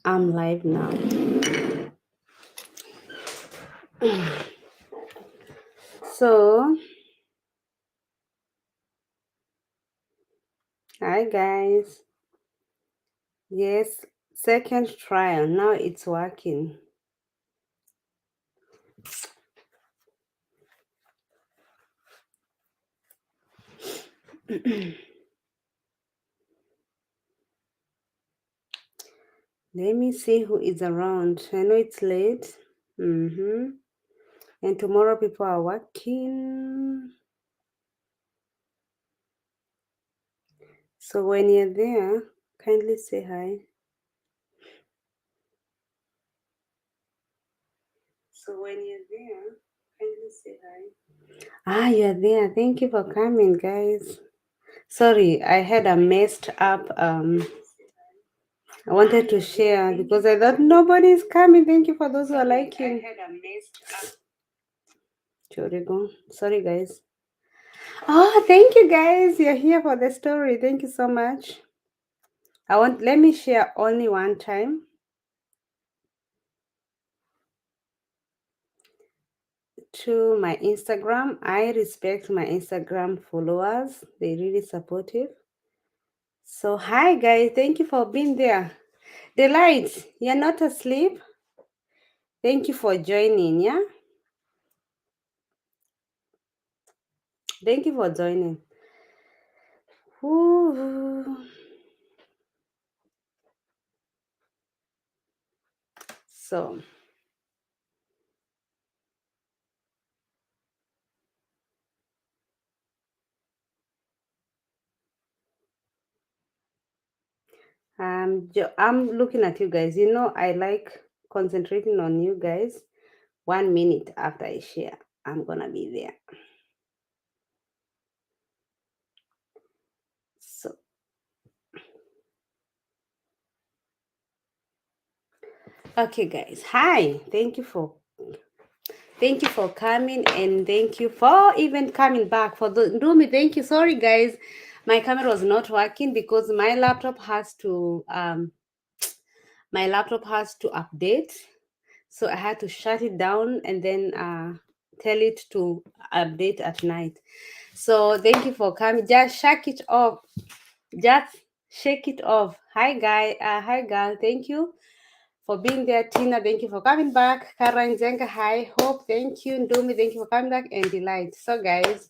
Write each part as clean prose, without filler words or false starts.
I'm live now. So, hi guys. Yes, second trial. Now it's working. Let me see who is around. I know it's late. And tomorrow people are working. So when you're there, kindly say hi. So when you're there, kindly say hi. Ah, you're there. Thank you for coming, guys. Sorry, I had a messed up I wanted to share because I thought nobody is coming. Thank you for those who are liking. Chorigo. Sorry, guys. Oh, thank you, guys. You're here for the story. Thank you so much. Let me share only one time. To my Instagram. I respect my Instagram followers. They're really supportive. So, hi, guys. Thank you for being there. Delight, you're not asleep? Thank you for joining, yeah? Thank you for joining. Ooh. So, I'm looking at you guys. You know, I like concentrating on you guys. 1 minute after I share, I'm gonna be there. So, okay, guys. Hi. Thank you for coming, and thank you for even coming back. For the Rumi, thank you. Sorry, guys, my camera was not working because my laptop has to update. So I had to shut it down and then tell it to update at night. So thank you for coming. Just shake it off. Just shake it off. Hi girl. Thank you for being there. Tina, thank you for coming back. Karen Zenga, hi. Hope, thank you. Ndumi, thank you for coming back. And Delight. So guys,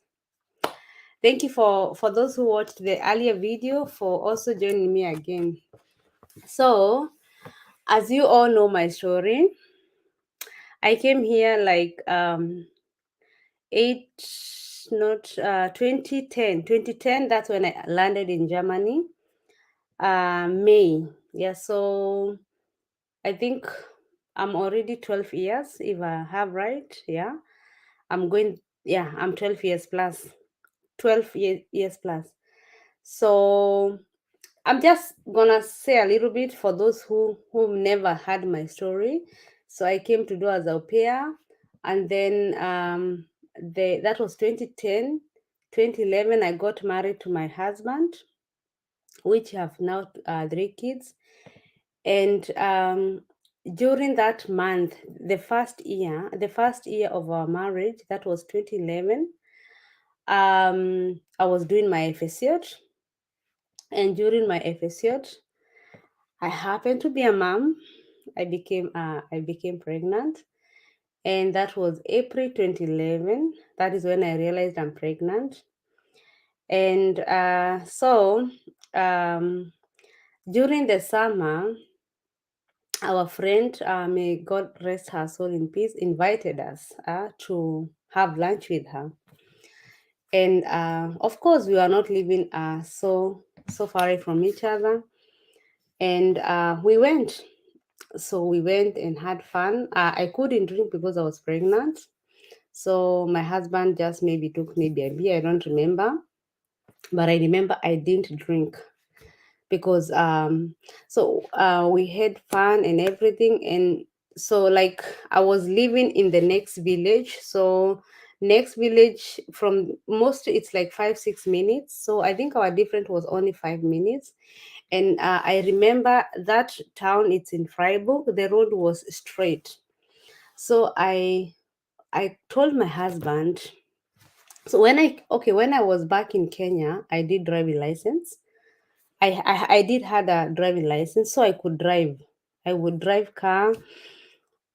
thank you for those who watched the earlier video for also joining me again. So as you all know my story, I came here like 2010. That's when I landed in Germany. May. Yeah, so I think I'm already 12 years, if I have right. Yeah. I'm 12 years plus. 12 years plus. So I'm just gonna say a little bit for those who never heard my story. So I came to do as au pair, and then that was 2010. 2011 I got married to my husband, which have now 3 kids. And during that month, the first year of our marriage, that was 2011, I was doing my FSCOT. And during my FSCOT, I happened to be a mom. I became pregnant, and that was April 2011. That is when I realized I'm pregnant. And so during the summer, our friend, may God rest her soul in peace, invited us to have lunch with her. And of course, we were not living so far away from each other. And we went. So we went and had fun. I couldn't drink because I was pregnant. So my husband just maybe took maybe a beer. I don't remember. But I remember I didn't drink because we had fun and everything. And so like I was living in the next village. So Next village from most, it's like 5 6 minutes. So I think our difference was only 5 minutes. And I remember that town, it's in Freiburg. The road was straight. So I told my husband. So when I was back in Kenya, I did driving license. I did had a driving license, so I could drive. I would drive car.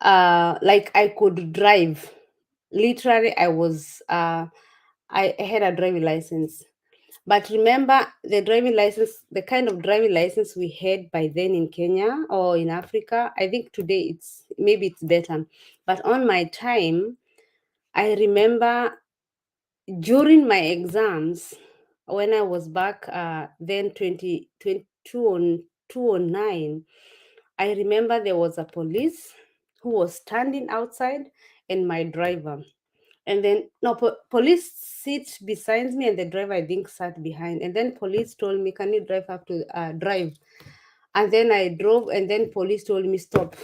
Like I could drive. Literally, I had a driving license. But remember, the driving license, the kind of driving license we had by then in Kenya or in Africa, I think today it's better. But on my time, I remember during my exams, when I was back then 2009, I remember there was a police who was standing outside and my driver. And then no police sit beside me and the driver I think sat behind. And then police told me, "Can you drive up to drive?" And then I drove, and then police told me stop,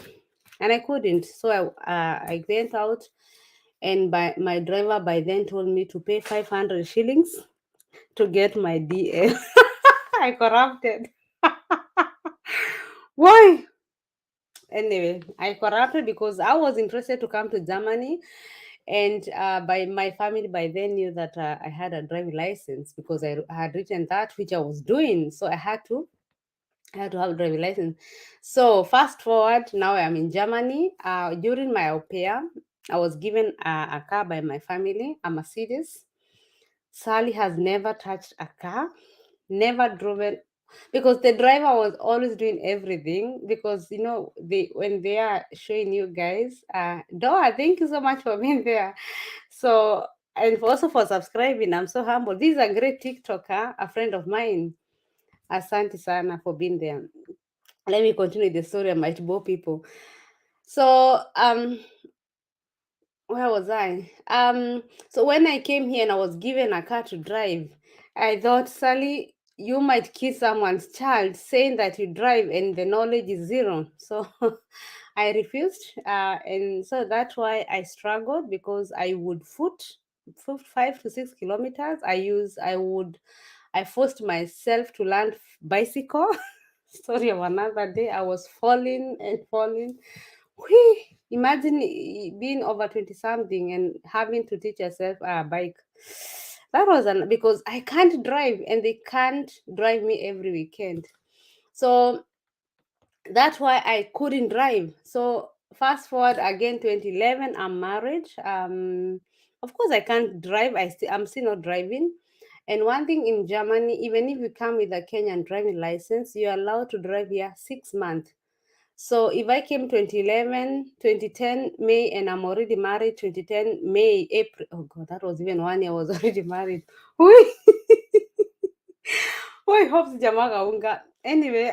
and I couldn't. So I went out, and my driver by then told me to pay 500 shillings to get my DL. I corrupted. Why? Anyway, I corrupted because I was interested to come to Germany, and by my family by then knew that I had a driving license because I had written that which I was doing. So I had to have a driving license. So fast forward, now I'm in Germany. During my au pair, I was given a car by my family, a Mercedes. Sally has never touched a car, never driven, because the driver was always doing everything. Because they when they are showing you guys, Doa, thank you so much for being there. So, and also for subscribing, I'm so humble. This is a great TikToker, a friend of mine. Asante sana for being there. Let me continue the story. I might bore people. So where was I? So when I came here and I was given a car to drive, I thought, Sally, you might kiss someone's child saying that you drive and the knowledge is zero. So I refused, and so that's why I struggled, because I would foot 5 to 6 kilometers. I forced myself to learn bicycle. Story of another day. I was falling and falling. Whee! Imagine being over 20 something and having to teach yourself a bike. That was because I can't drive and they can't drive me every weekend. So that's why I couldn't drive. So fast forward again, 2011, I'm married. Of course I can't drive. I'm still not driving. And one thing in Germany, even if you come with a Kenyan driving license, you're allowed to drive here 6 months. So if I came 2011, 2010 May, and I'm already married, 2010 May, April. Oh God, that was even 1 year I was already married. Ui. Ui, hope sijamwaga unga. Anyway,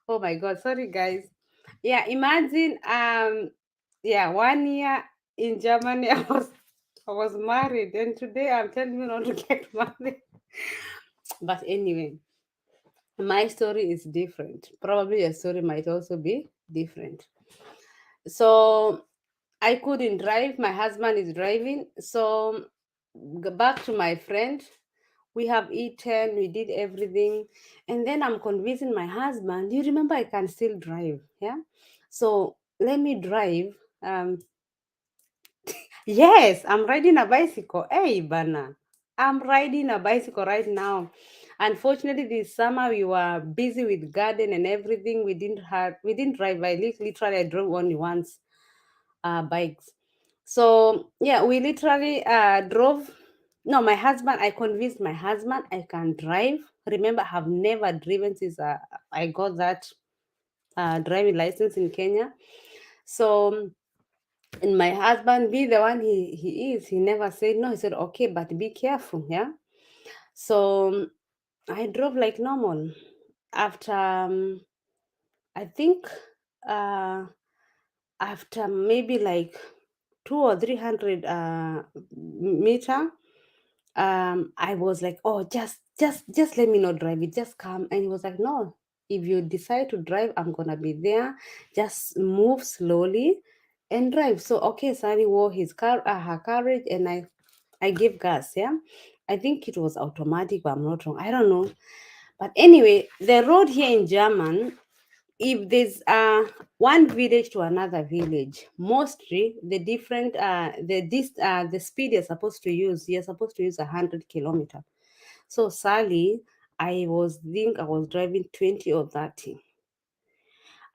oh my God, sorry guys. Yeah, imagine, yeah, 1 year in Germany, I was married, and today I'm telling you not to get married. But anyway, my story is different. Probably your story might also be different. So I couldn't drive. My husband is driving. So back to my friend. We have eaten, we did everything. And then I'm convincing my husband, you remember I can still drive. Yeah. So let me drive. Yes, I'm riding a bicycle. Hey, Bana. I'm riding a bicycle right now. Unfortunately, this summer we were busy with garden and everything. We didn't drive. Literally I drove only once bikes. So yeah, we literally drove. No, my husband. I convinced my husband I can drive. Remember, I have never driven since I got that driving license in Kenya. So, and my husband, be the one he is, he never said no. He said okay, but be careful, yeah. So I drove like normal. After I think uh, after maybe like 2 or 300 meter, I was like, oh, just let me not drive it, just come. And he was like, no, if you decide to drive, I'm gonna be there. Just move slowly and drive. So okay, Sally wore her carriage, and I gave gas. Yeah, I think it was automatic, but I'm not wrong. I don't know. But anyway, the road here in German, if there's one village to another village, mostly the speed you're supposed to use 100 kilometer. So Sally, I was driving 20 or 30,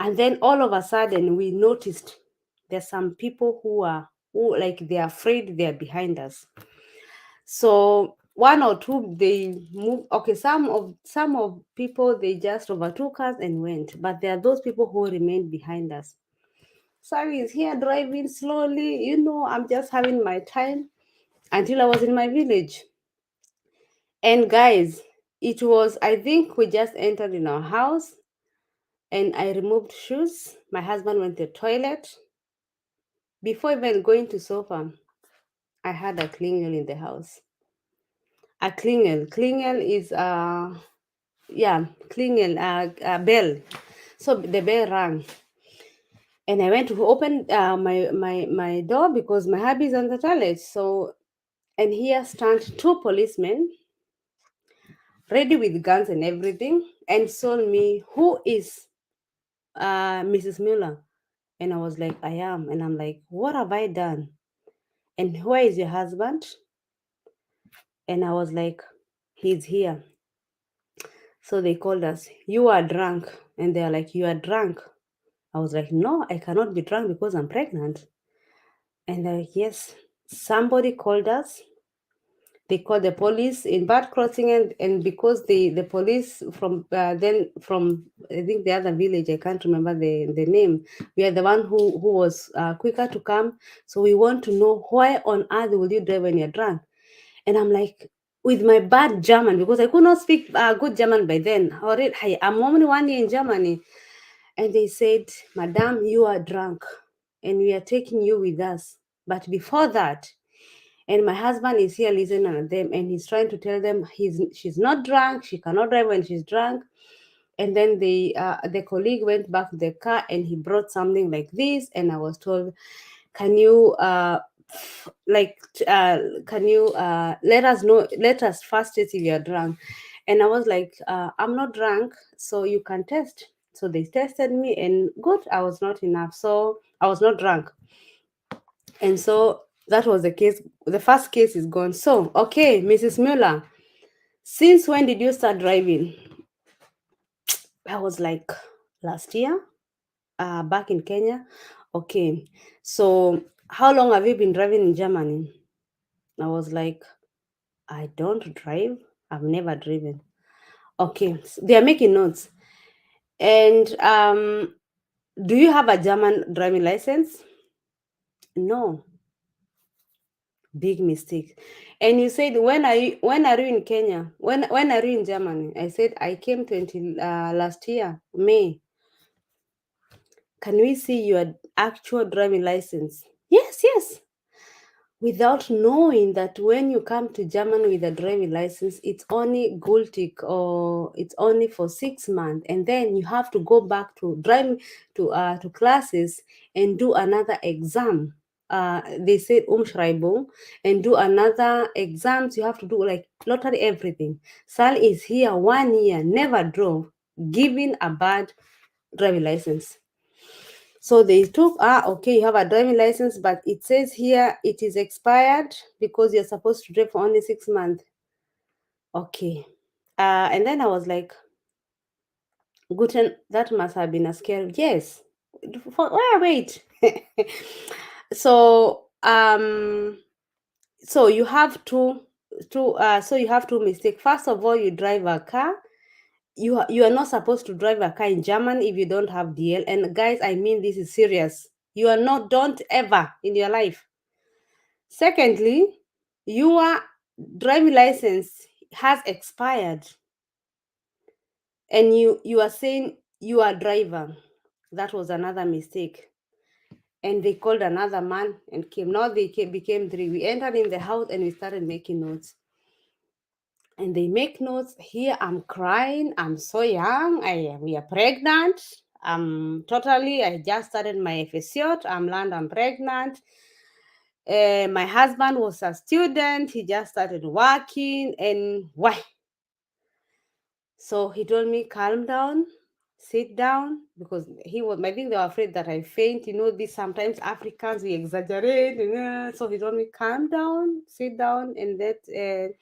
and then all of a sudden we noticed there's some people who like they're afraid they're behind us. So one or two they move. Okay, some of people they just overtook us and went, but there are those people who remained behind us. Sally is here driving slowly. I'm just having my time until I was in my village. And guys, it was, I think we just entered in our house and I removed shoes. My husband went to the toilet. Before even going to sofa, I had a klingel in the house. A klingel. Klingel is yeah, klingel, a bell. So the bell rang. And I went to open my door because my hubby's on the toilet. So, and here stand two policemen ready with guns and everything and told me, "Who is Mrs. Mueller?" And I was like, "I am." And I'm like, "What have I done? And where is your husband?" And I was like, "He's here." So they called us, "You are drunk." And they're like, "You are drunk." I was like, "No, I cannot be drunk because I'm pregnant." And they're like, "Yes." Somebody called us. They called the police in Bad Crossing, and because the police from then from I think the other village, I can't remember the name. We are the one who was quicker to come. So we want to know, why on earth will you drive when you're drunk? And I'm like, with my bad German, because I could not speak good German by then. Already, I'm only 1 year in Germany. And they said, "Madam, you are drunk and we are taking you with us. But before that," and my husband is here listening to them and he's trying to tell them she's not drunk, she cannot drive when she's drunk. And then the colleague went back to the car and he brought something like this, and I was told, "Can you like can you let us first test if you're drunk?" And I was like, "I'm not drunk, so you can test." So they tested me and good, I was not enough, so I was not drunk. And so that was the case. The first case is gone. So okay, Mrs. Mueller, since when did you start driving? I was like, last year, back in Kenya. Okay, so how long have you been driving in Germany? I was like, I don't drive. I've never driven. Okay, so they are making notes. And do you have a German driving license? No. Big mistake. And you said, when are you in Kenya? When are you in Germany? I said I came 20 last year, May. Can we see your actual driving license? Yes, yes. Without knowing that when you come to Germany with a driving license, it's only gültig, or it's only for 6 months, and then you have to go back to driving to classes and do another exam. They said Umschreibung, and do another exams. You have to do like lottery everything. Sal is here 1 year, never drove, given a bad driving license. So they took, okay, you have a driving license, but it says here it is expired because you're supposed to drive for only 6 months. Okay. And then I was like, Guten, that must have been a scare. Yes. Wait. So so you have two mistakes. First of all, you drive a car. You are not supposed to drive a car in Germany if you don't have DL. And guys, I mean, this is serious. You are not, don't ever in your life. Secondly, your driving license has expired and you are saying you are driver. That was another mistake. And they called another man and came. Now became three. We entered in the house and we started making notes. And they make notes. Here I'm crying. I'm so young. We are pregnant. Totally, I just started my FSCot. I'm pregnant. My husband was a student. He just started working, and why? So he told me, calm down, sit down, because he was, I think they were afraid that I faint. You know, this sometimes Africans, we exaggerate. So he told me, calm down, sit down, and that.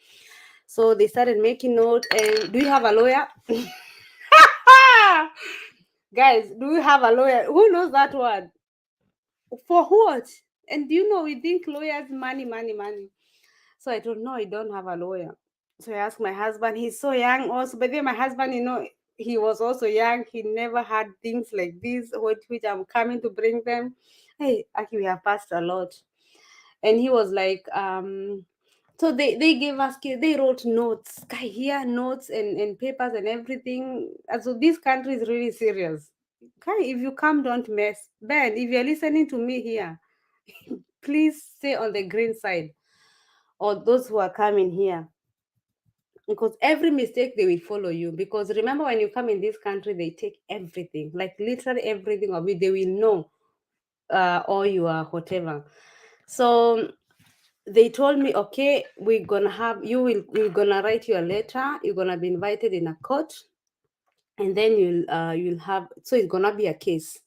So they started making note. And do you have a lawyer? Guys, do you have a lawyer? Who knows that word? For what? And do you know, we think lawyers, money, money, money. So I told, no, I don't have a lawyer. So I asked my husband, he's so young also. But then my husband, he was also young. He never had things like this, which I'm coming to bring them. Hey, actually, we have passed a lot. And he was like, so they gave us, they wrote notes, guy, here, notes and papers and everything. And so this country is really serious. Guy, if you come, don't mess. Ben, if you're listening to me here, please stay on the green side, or those who are coming here, because every mistake they will follow you. Because remember, when you come in this country, they take everything, like literally everything of it. They will know, or you are whatever. So they told me, okay, we're gonna write you a letter. You're gonna be invited in a court, and then you'll have, so it's gonna be a case.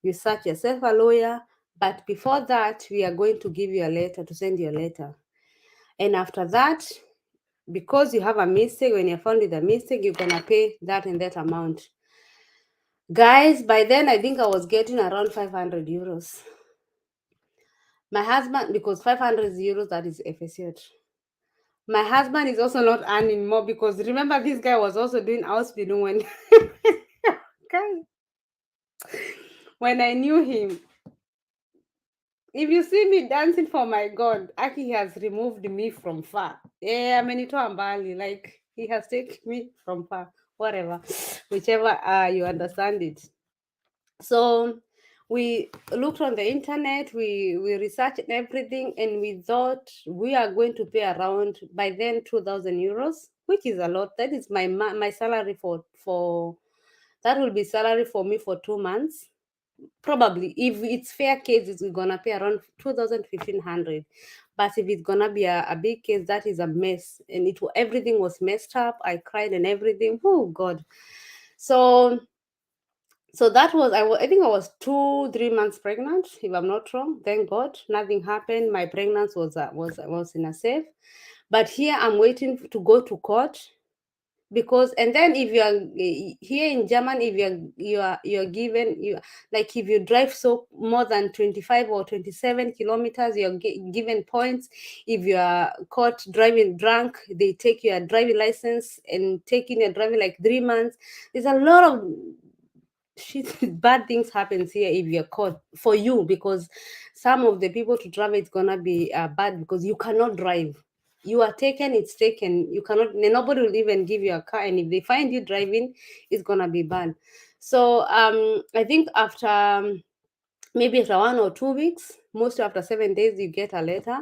You search yourself a lawyer, but before that, we are going to give you a letter, to send you a letter. And after that, because you have a mistake, when you're found with a mistake, you're gonna pay that and that amount. Guys, by then I think I was getting around 500 euros. My husband, because 500 euros, that is FSCot. My husband is also not earning more, because remember, this guy was also doing Ausbildung when guys, when I knew him. If you see me dancing for my God, Aki has removed me from far. Yeah, amenitoa mbali, like he has taken me from far. Whatever, whichever you understand it. So we looked on the internet, we researched everything, and we thought we are going to pay around, by then, 2,000 euros, which is a lot. That is my salary for that will be salary for me for 2 months. Probably, if it's fair cases, we're gonna pay around 2,000, 1,500. But if it's gonna be a big case, that is a mess, and everything was messed up. I cried and everything. Oh God. So that was, I think I was 3 months pregnant, if I'm not wrong. Thank God, nothing happened. My pregnancy was in a safe. But here I'm waiting to go to court, because, and then if you are here in Germany, if you're given, like if you drive so more than 25 or 27 kilometers, you're given points. If you are caught driving drunk, they take your driving license and take in your driving like 3 months. There's a lot of shit, bad things happens here if you're caught, for you, because some of the people to travel, it's gonna be bad, because you cannot drive. You are taken, it's taken. You cannot, nobody will even give you a car, and if they find you driving, it's gonna be bad. So I think after maybe after 1 or 2 weeks, mostly after 7 days, you get a letter.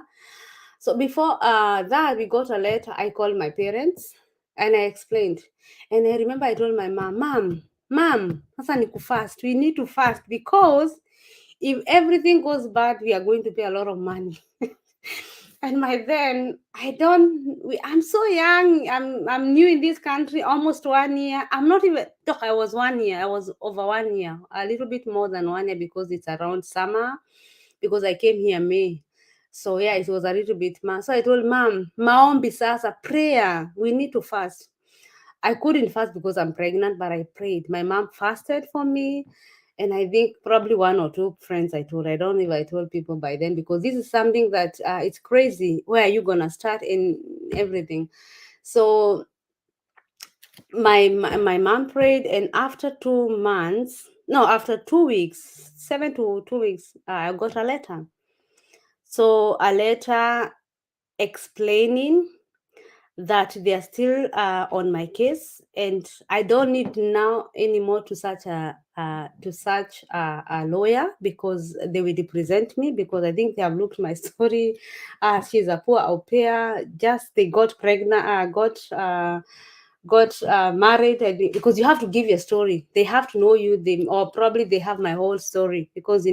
So before that, we got a letter. I called my parents and I explained. And I remember I told my mom, sasa ni fast. We need to fast, because if everything goes bad, we are going to pay a lot of money. And by then, I'm so young. I'm new in this country, almost 1 year. I'm not even, I was 1 year. I was over 1 year, a little bit more than 1 year, because it's around summer, because I came here May. So yeah, it was a little bit. So I told mom, maombi sasa, prayer. We need to fast. I couldn't fast because I'm pregnant, but I prayed. My mom fasted for me. And I think probably 1 or 2 friends I told. I don't know if I told people by then, because this is something that it's crazy. Where are you going to start in everything? So my mom prayed, and after 2 months, no, after 2 weeks, 7 to 2 weeks, I got a letter. So a letter explaining that they are still on my case, and I don't need now anymore to search a lawyer, because they will represent me, because I think they have looked my story. She's a poor au pair. Just they got pregnant, got married, I think, because you have to give your story. They have to know you, they, or probably they have my whole story, because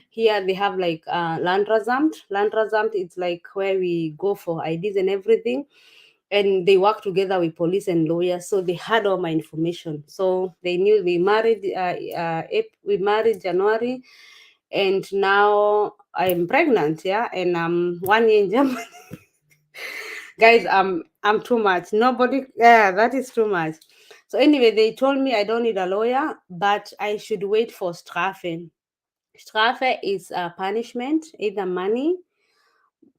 here they have like Landrasamt. Landrasamt, it's like where we go for IDs and everything, and they work together with police and lawyers, so they had all my information. So they knew we married January, and now I'm pregnant, yeah, and I'm 1 year in Germany. Guys, I'm too much. Nobody, yeah, that is too much. So anyway, they told me I don't need a lawyer, but I should wait for Strafe. Strafe is a punishment, either money,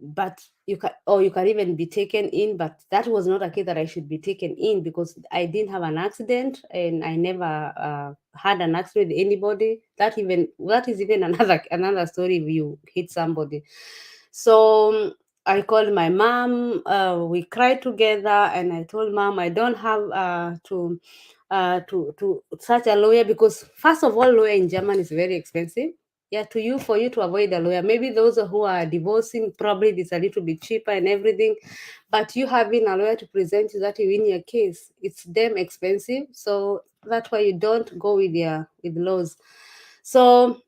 but you can even be taken in. But that was not a case that I should be taken in, because I didn't have an accident, and I never had an accident with anybody. That is even another story if you hit somebody. So I called my mom. We cried together, and I told mom I don't have to such a lawyer, because first of all, lawyer in Germany is very expensive. Yeah, for you to avoid a lawyer. Maybe those who are divorcing, probably it's a little bit cheaper and everything, but you having a lawyer to present you that you win your case, it's damn expensive. So that's why you don't go with laws. So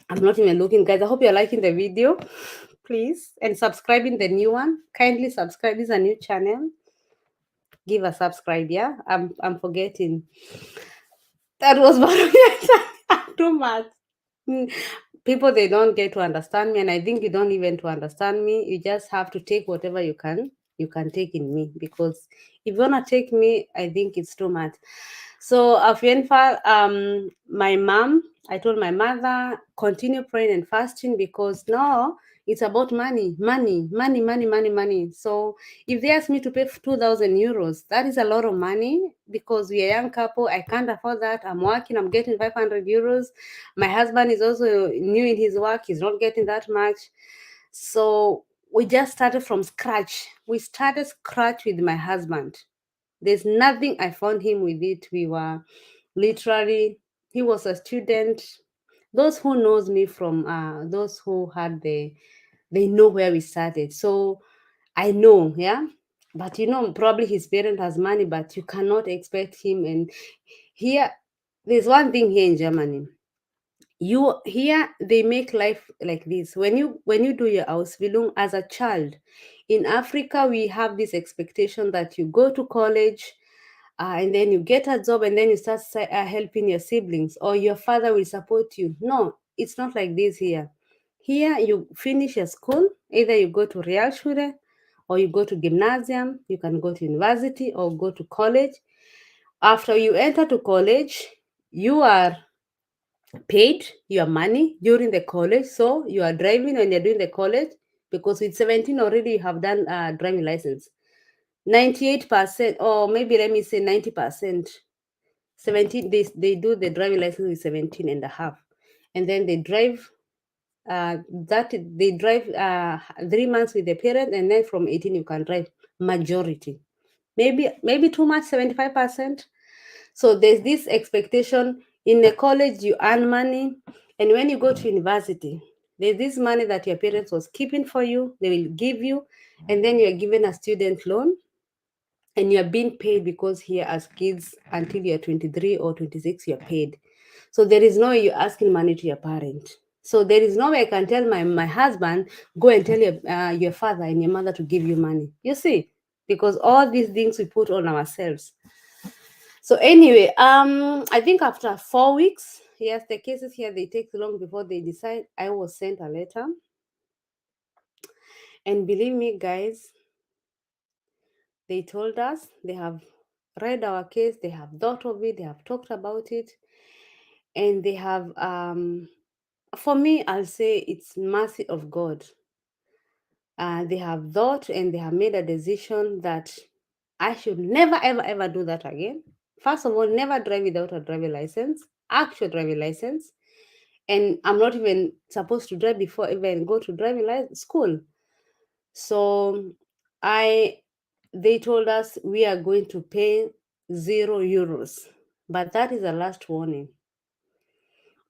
I'm not even looking, guys. I hope you're liking the video, please, and subscribing the new one. Kindly subscribe. This is a new channel. Give a subscribe. Yeah, I'm forgetting. That was too much. Mm, people, they don't get to understand me, and I think you don't even to understand me. You just have to take whatever you can take in me, because if you want to take me, I think it's too much. So my mom, I told my mother, continue praying and fasting, because no, it's about money, money, money, money, money, money. So if they ask me to pay 2,000 euros, that is a lot of money, because we are a young couple. I can't afford that. I'm working, I'm getting 500 euros. My husband is also new in his work, he's not getting that much. So we just started from scratch. We started scratch with my husband. There's nothing I found him with it. We were literally, he was a student. Those who knows me from those who had they know where we started. So I know, yeah. But probably his parent has money, but you cannot expect him. And here, there's one thing here in Germany. You here they make life like this. When you do your Ausbildung as a child, in Africa we have this expectation that you go to college, and then you get a job, and then you start helping your siblings, or your father will support you. No, it's not like this here. Here you finish your school, either you go to Realschule, or you go to gymnasium, you can go to university or go to college. After you enter to college, you are paid your money during the college. So you are driving when you're doing the college, because with 17 already you have done driving license. 98%, or maybe let me say 90%. 17, they do the driving license with 17 and a half, and then they drive that they drive 3 months with the parent, and then from 18 you can drive majority. Maybe too much, 75%. So there's this expectation. In the college you earn money, and when you go to university, there's this money that your parents was keeping for you, they will give you, and then you're given a student loan, and you're being paid, because here as kids until you're 23 or 26 you're paid. So there is no way you're asking money to your parent. So there is no way I can tell my husband, go and tell your father and your mother to give you money, you see, because all these things we put on ourselves. So anyway, I think after 4 weeks, yes, the cases here, they take long before they decide. I was sent a letter, and believe me, guys, they told us they have read our case, they have thought of it, they have talked about it, and they have, for me, I'll say it's mercy of God. They have thought, and they have made a decision that I should never, ever, ever do that again. First of all, never drive without a driving license, actual driving license. And I'm not even supposed to drive before even go to driving license school. So I they told us we are going to pay 0 euros, but that is the last warning.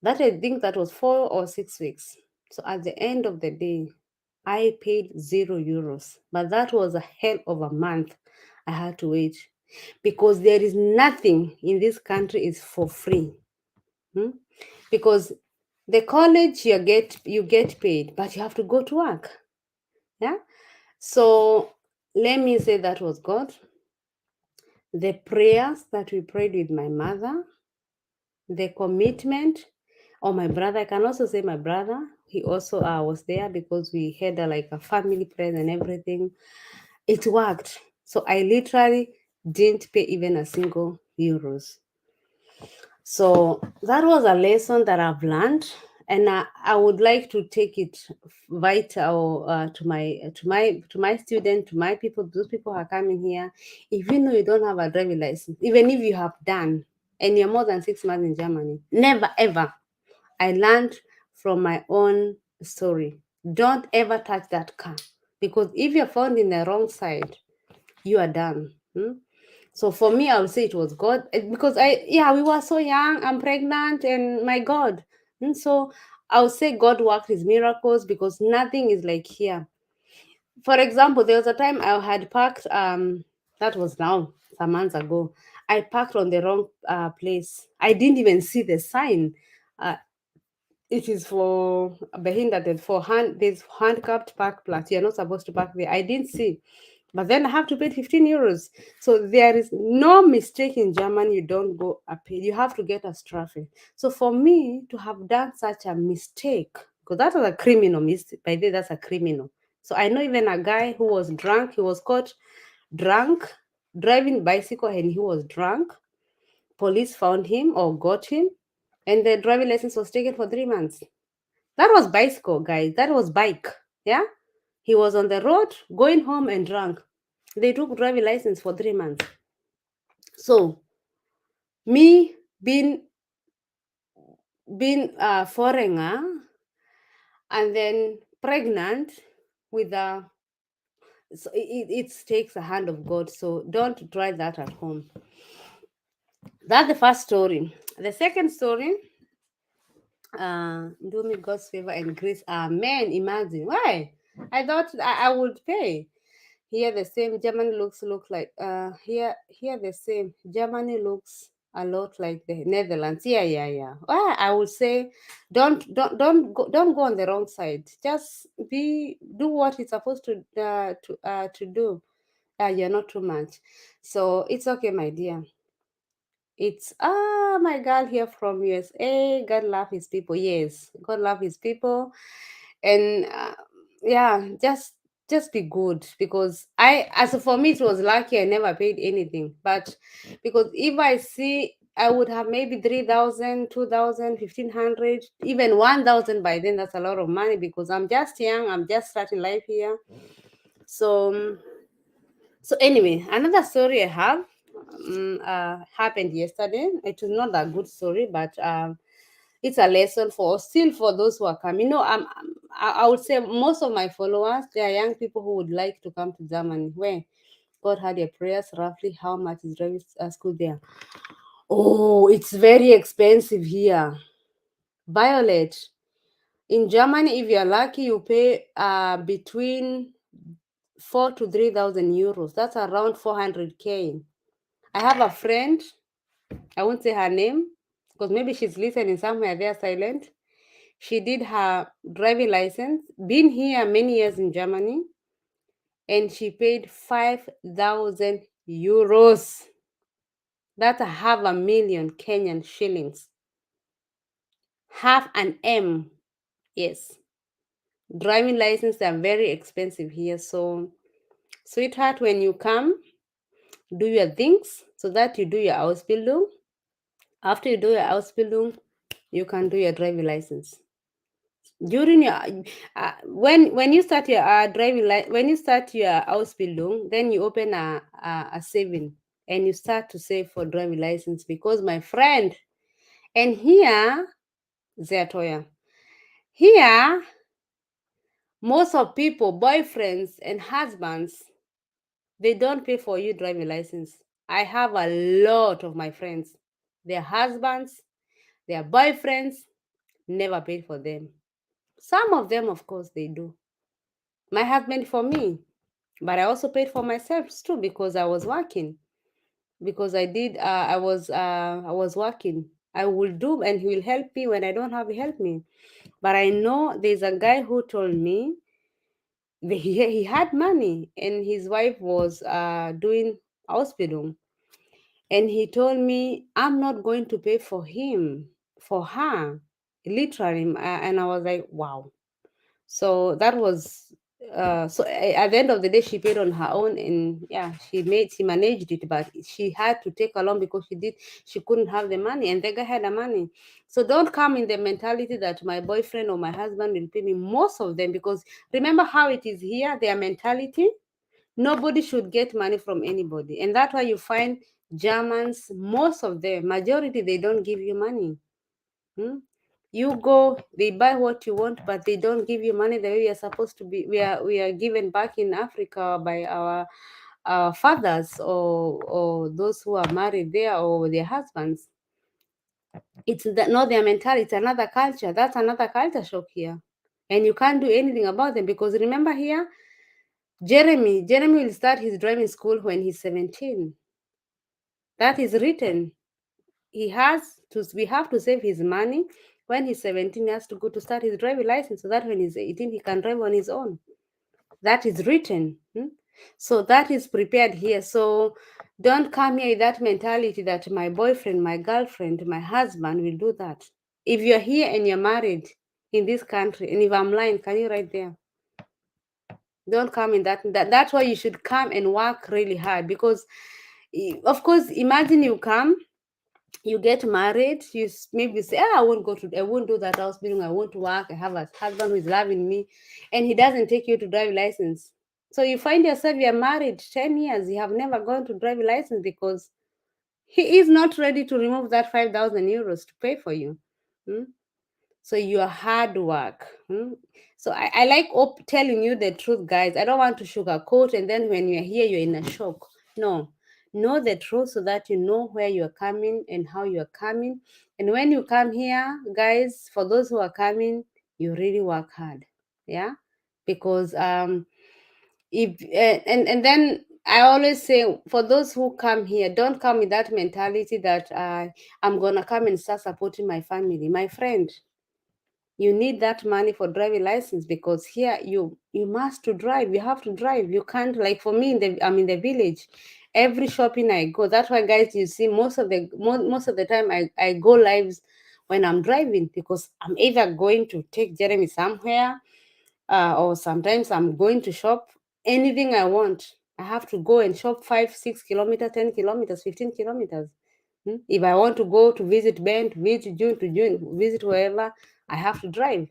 That, I think that was 4 or 6 weeks. So at the end of the day, I paid 0 euros, but that was a hell of a month I had to wait. because there is nothing in this country is for free. Hmm? Because the college you get paid, but you have to go to work. Yeah. So let me say that was God. The prayers that we prayed with my mother, the commitment, or my brother. I can also say my brother. He also was there because we had like a family prayer and everything. It worked. So I literally didn't pay even a single euros. So that was a lesson that I've learned, and I would like to take it vital to my student, to my people, those people who are coming here. If you know you don't have a driving license, even if you have done and you're more than 6 months in Germany, never ever. I learned from my own story. Don't ever touch that car, because if you're found in the wrong side, you are done. So for me, I would say it was God. Because we were so young. I'm pregnant, and my God. So I would say God worked His miracles, because nothing is like here. For example, there was a time I had parked. That was now some months ago. I parked on the wrong place. I didn't even see the sign. Uh, it is for behinderte, for there's handicapped park plus. You're not supposed to park there. I didn't see. But then I have to pay 15 euros. So there is no mistake in Germany. You don't go appeal. You have to get a traffic. So for me to have done such a mistake, because that was a criminal mistake. By the way, that's a criminal. So I know even a guy who was drunk. He was caught drunk driving bicycle, and he was drunk. Police found him or got him, and the driving license was taken for 3 months. That was bicycle, guys. That was bike. Yeah. He was on the road going home and drunk. They took driving license for 3 months. So me being a foreigner and then pregnant with a, so it takes a hand of God. So don't try that at home. That's the first story. The second story, do me God's favor and grace. Amen. Imagine why I thought I would pay. Here the same Germany look like here the same Germany looks a lot like the Netherlands. Yeah. Well, I would say don't go on the wrong side. Just do what it's supposed to do. You're not too much, so it's okay, my dear. It's my girl here from USA. God love His people. Yes, God love His people, and yeah, just be good, because as for me, it was lucky I never paid anything. But because if I see, I would have maybe 3,000, 2,000, 1,500, even 1,000 by then. That's a lot of money, because I'm just young. I'm just starting life here. So so anyway, another story I have happened yesterday. It is not a good story, but it's a lesson for those who are coming. I would say most of my followers, they are young people who would like to come to Germany. Where God had your prayers. Roughly, how much is driving school there? Oh, it's very expensive here. Violet, in Germany, if you're lucky, you pay between 4 to 3,000 euros. That's around 400K. I have a friend, I won't say her name because maybe she's listening somewhere there silent. She did her driving license, been here many years in Germany, and she paid 5,000 euros. That's a half a million Kenyan shillings. Half an M. Yes. Driving licenses are very expensive here. So, sweetheart, when you come, do your things so that you do your Ausbildung. After you do your Ausbildung, you can do your driving license. During your when you start your when you start your Ausbildung, then you open a saving and you start to save for driving license, because my friend, and here Zetoya, here most of people, boyfriends and husbands, they don't pay for you driving license. I have a lot of my friends, their husbands, their boyfriends never paid for them. Some of them, of course, they do. My husband for me, but I also paid for myself too, because I was working. because I was working. I will do, and he will help me when I don't have help me. But I know there's a guy who told me that he had money, and his wife was doing hospital, and he told me I'm not going to pay for him, for her, literally. And I was like, wow. So that was at the end of the day she paid on her own, and yeah, she managed it, but she had to take a loan because she couldn't have the money, and the guy had the money. So don't come in the mentality that my boyfriend or my husband will pay me. Most of them, because remember how it is here, their mentality, nobody should get money from anybody, and that's why you find Germans, most of them, majority, they don't give you money. Hmm? You go, they buy what you want, but they don't give you money the way we are supposed to be. We are given back in Africa by our fathers, or those who are married there, or their husbands. It's not their mentality. It's another culture. That's another culture shock here, and you can't do anything about them, because remember here, Jeremy will start his driving school when he's 17. That is written. We have to save his money. When he's 17, he has to go to start his driving license, so that when he's 18 he can drive on his own. That is written. So that is prepared here. So don't come here with that mentality that my boyfriend, my girlfriend, my husband will do that. If you're here and you're married in this country, and if I'm lying, can you write there? Don't come in that's why you should come and work really hard, because of course, imagine you come, you get married, maybe say, I won't do that house building, I won't work, I have a husband who is loving me, and he doesn't take you to drive license. So you find yourself, you're married 10 years, you have never gone to drive license, because he is not ready to remove that 5,000 euros to pay for you. Hmm? So your hard work. So I like telling you the truth, guys. I don't want to sugarcoat, and then when you're here, you're in a shock. No, know the truth so that you know where you're coming and how you're coming. And when you come here, guys, for those who are coming, you really work hard. Yeah, because if and then I always say, for those who come here, don't come with that mentality that I'm gonna come and start supporting my family. My friend, you need that money for driving license, because here you must to drive. You have to drive. You can't, like for me, I'm in the village. Every shopping I go, that's why, guys, you see most of the time I go lives when I'm driving, because I'm either going to take Jeremy somewhere, or sometimes I'm going to shop. Anything I want, I have to go and shop 5 6 kilometers, 10 kilometers, 15 kilometers. If I want to go to visit Ben, to visit June, visit wherever, I have to drive.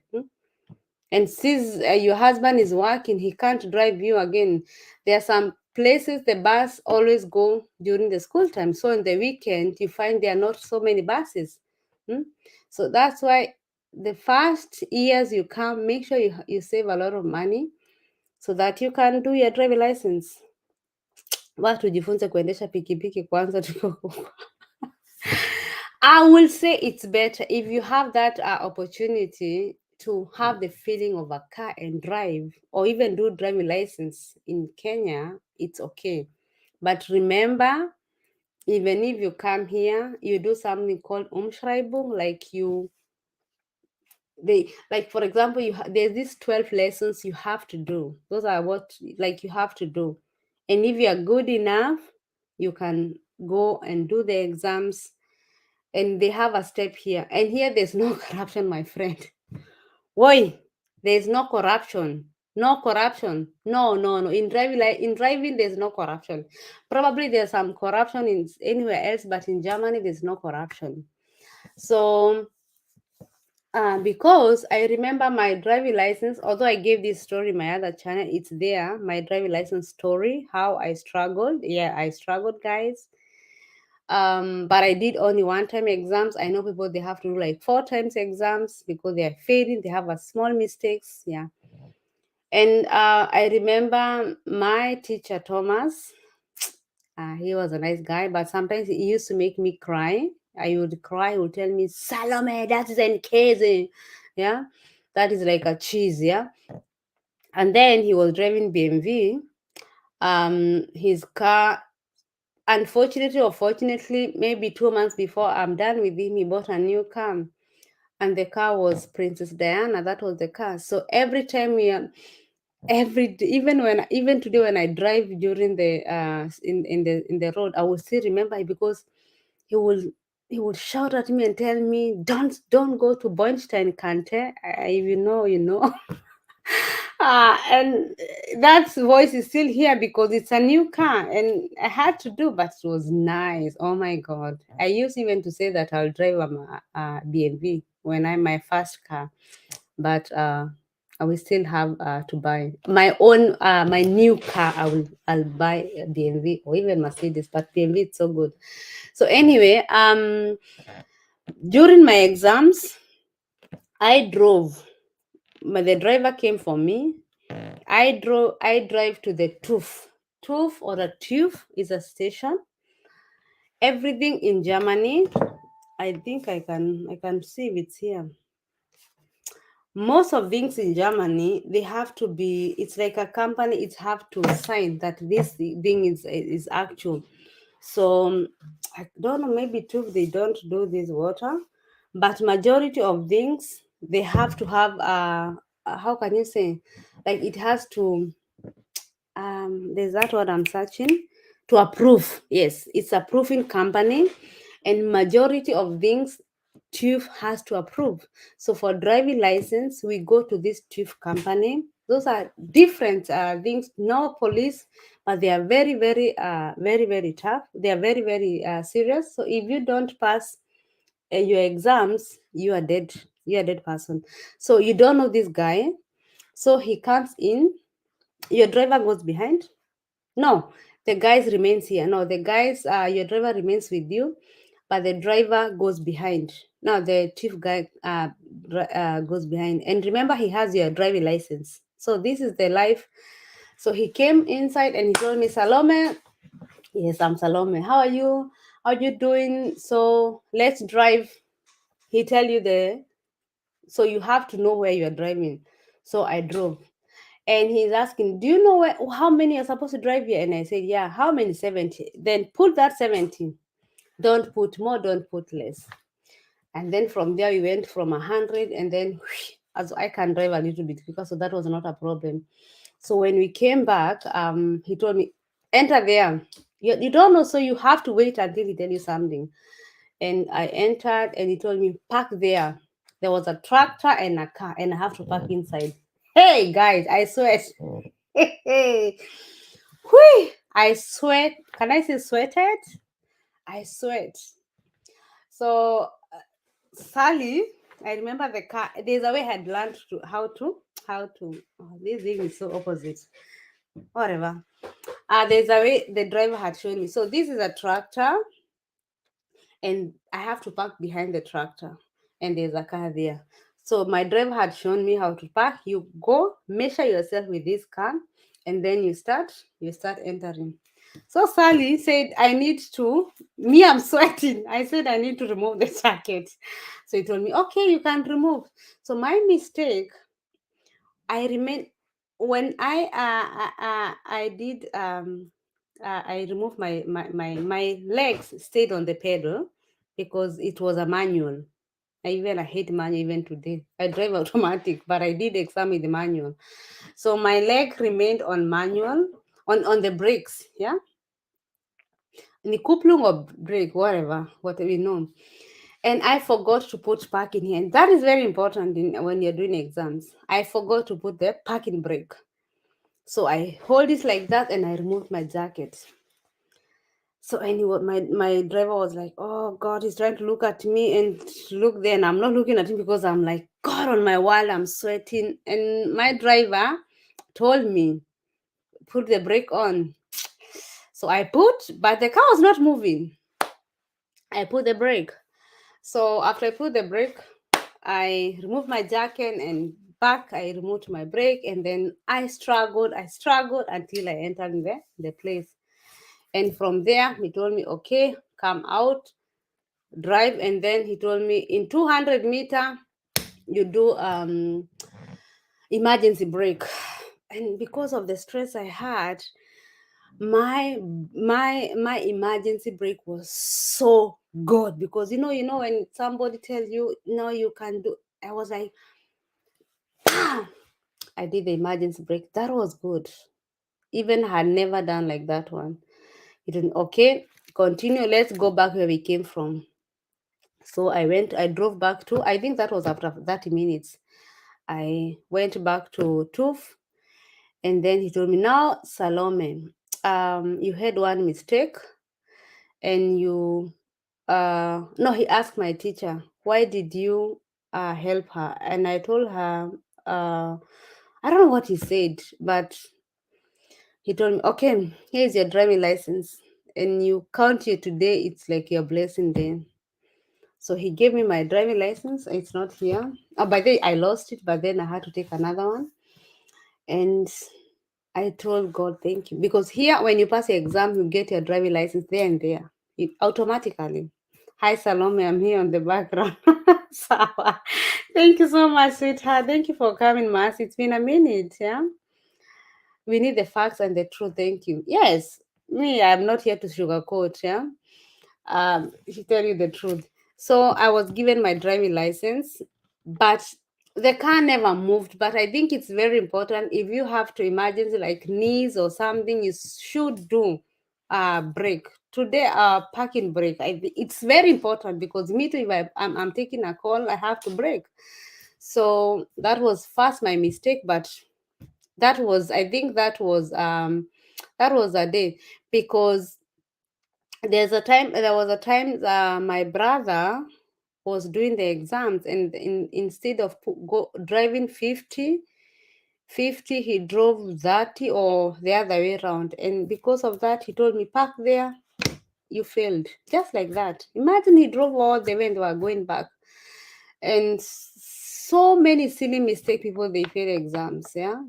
And since your husband is working, he can't drive you again. There are some places the bus always go during the school time. So in the weekend, you find there are not so many buses. So that's why the first years you come, make sure you save a lot of money so that you can do your driving license. Watu tujifunze kuendesha pikipiki kwanza tuko. I will say it's better if you have that opportunity to have the feeling of a car and drive, or even do driving license in Kenya. It's okay, but remember, even if you come here, you do something called Umschreibung, like for example, there's these 12 lessons you have to do. Those are what you have to do, and if you are good enough, you can go and do the exams. And they have a step here, and here there's no corruption, my friend. Why? There's no corruption. No corruption. No, no, no. In driving, there's no corruption. Probably there's some corruption in anywhere else, but in Germany, there's no corruption. So, because I remember my driving license, although I gave this story in my other channel, it's there, my driving license story, how I struggled. Yeah, I struggled, guys. But I did only one time exams. I know people, they have to do like 4 times exams because they are failing, they have a small mistakes. Yeah. And I remember my teacher Thomas. He was a nice guy, but sometimes he used to make me cry. I would cry. He would tell me, Salome, that is encasing. Yeah, that is like a cheese. Yeah. And then he was driving BMW. His car, unfortunately or fortunately, maybe 2 months before I'm done with him, he bought a new car, and the car was Princess Diana. That was the car. So every time we are, even today when I drive during the in the road, I will still remember it, because he will he would shout at me and tell me, don't go to Bornstein, Kante. If you know, you know. And that voice is still here because it's a new car, and I had to do, but it was nice. Oh my God. I used even to say that I'll drive a BMW when I'm my first car, but I will still have to buy my own, my new car. I'll buy a BMW or even Mercedes, but BMW it's so good. So anyway, during my exams, I drove. The driver came for me. I drive to the TÜV. TÜV or a TÜV is a station. Everything in Germany. I think I can see if it's here. Most of things in Germany, they have to be. It's like a company. It have to sign that this thing is actual. So I don't know. Maybe TÜV they don't do this water, but majority of things they have to have. How can you say? Like it has to, there's that word I'm searching, to approve. Yes, it's a proofing company, and majority of things TÜV has to approve. So for driving license, we go to this TÜV company. Those are different things. No police, but they are very, very, very, very tough. They are very, very serious. So if you don't pass your exams, you are dead. You are a dead person. So you don't know this guy. So he comes in. Your driver goes behind. No, the guys remains here. No, the guys, your driver remains with you, but the driver goes behind. Now the chief guy goes behind, and remember he has your driving license. So this is the life. So he came inside and he told me, Salome, yes, I'm Salome. How are you? How are you doing? So let's drive. He tell you the. So you have to know where you are driving. So I drove. And he's asking, do you know how many you're supposed to drive here? And I said, yeah, how many? 70. Then put that 70. Don't put more, don't put less. And then from there, we went from 100. And then, as I can drive a little bit quicker, so that was not a problem. So when we came back, he told me, enter there. You don't know, so you have to wait until he tell you something. And I entered, and he told me, park there. There was a tractor and a car, and I have to park inside. Hey, guys, I swear. Hey, whew, I sweat. Can I say sweated? I sweat. So, Sally, I remember the car. There's a way I had learned to how to. Oh, this thing is so opposite. Whatever. There's a way the driver had shown me. So this is a tractor, and I have to park behind the tractor, and there's a car there. So my driver had shown me how to park. You go measure yourself with this car, and then you start entering. So Sally said, I need to, me, I'm sweating. I said, I need to remove the jacket. So he told me, okay, you can remove. So my mistake, I remain, when I did, I removed my legs stayed on the pedal because it was a manual. I hate manual even today. I drive automatic, but I did exam with the manual. So my leg remained on manual, on the brakes, yeah? In the Kupplung or brake, whatever you know. And I forgot to put parking here. And that is very important when you're doing exams. I forgot to put the parking brake. So I hold it like that and I removed my jacket. So anyway, my driver was like, oh God, he's trying to look at me and look there. And I'm not looking at him because I'm like, God, on my wall, I'm sweating. And my driver told me, put the brake on. So I put, but the car was not moving. I put the brake. So after I put the brake, I removed my jacket and back I removed my brake, and then I struggled until I entered the place. And from there he told me, okay, come out, drive. And then he told me in 200 meter you do emergency brake. And because of the stress I had, My emergency brake was so good, because when somebody tells you no, you can do, I was like, ah, I did the emergency brake. That was good. Even had never done like that one. It didn't, okay, continue. Let's go back where we came from. So I drove back to, I think that was after 30 minutes. I went back to Toof, and then he told me, now, Salome, you had one mistake, and you, no, he asked my teacher, why did you help her? And I told her, I don't know what he said, but he told me, okay, here's your driving license, and you count your today, it's like your blessing day. So he gave me my driving license. It's not here. Oh, by the way, I lost it, but then I had to take another one. And I told God, thank you. Because here, when you pass the exam, you get your driving license there and there. It automatically. Hi, Salome. I'm here on the background. Sawa. Thank you so much, sweetheart. Thank you for coming, Mas. It's been a minute. Yeah. We need the facts and the truth. Thank you. Yes. Me, I'm not here to sugarcoat. Yeah. To tell you the truth. So I was given my driving license, but the car never moved. But I think it's very important, if you have to emergency like knees or something, you should do brake. Today, parking brake. It's very important, because me too, if I'm taking a call, I have to brake. So that was first my mistake, but I think that was a day, because there was a time my brother was doing the exams, and instead of driving 50, he drove 30, or the other way around, and because of that he told me, park there, you failed, just like that. Imagine, he drove all the way and they were going back. And so many silly mistake people, they fail exams. Yeah,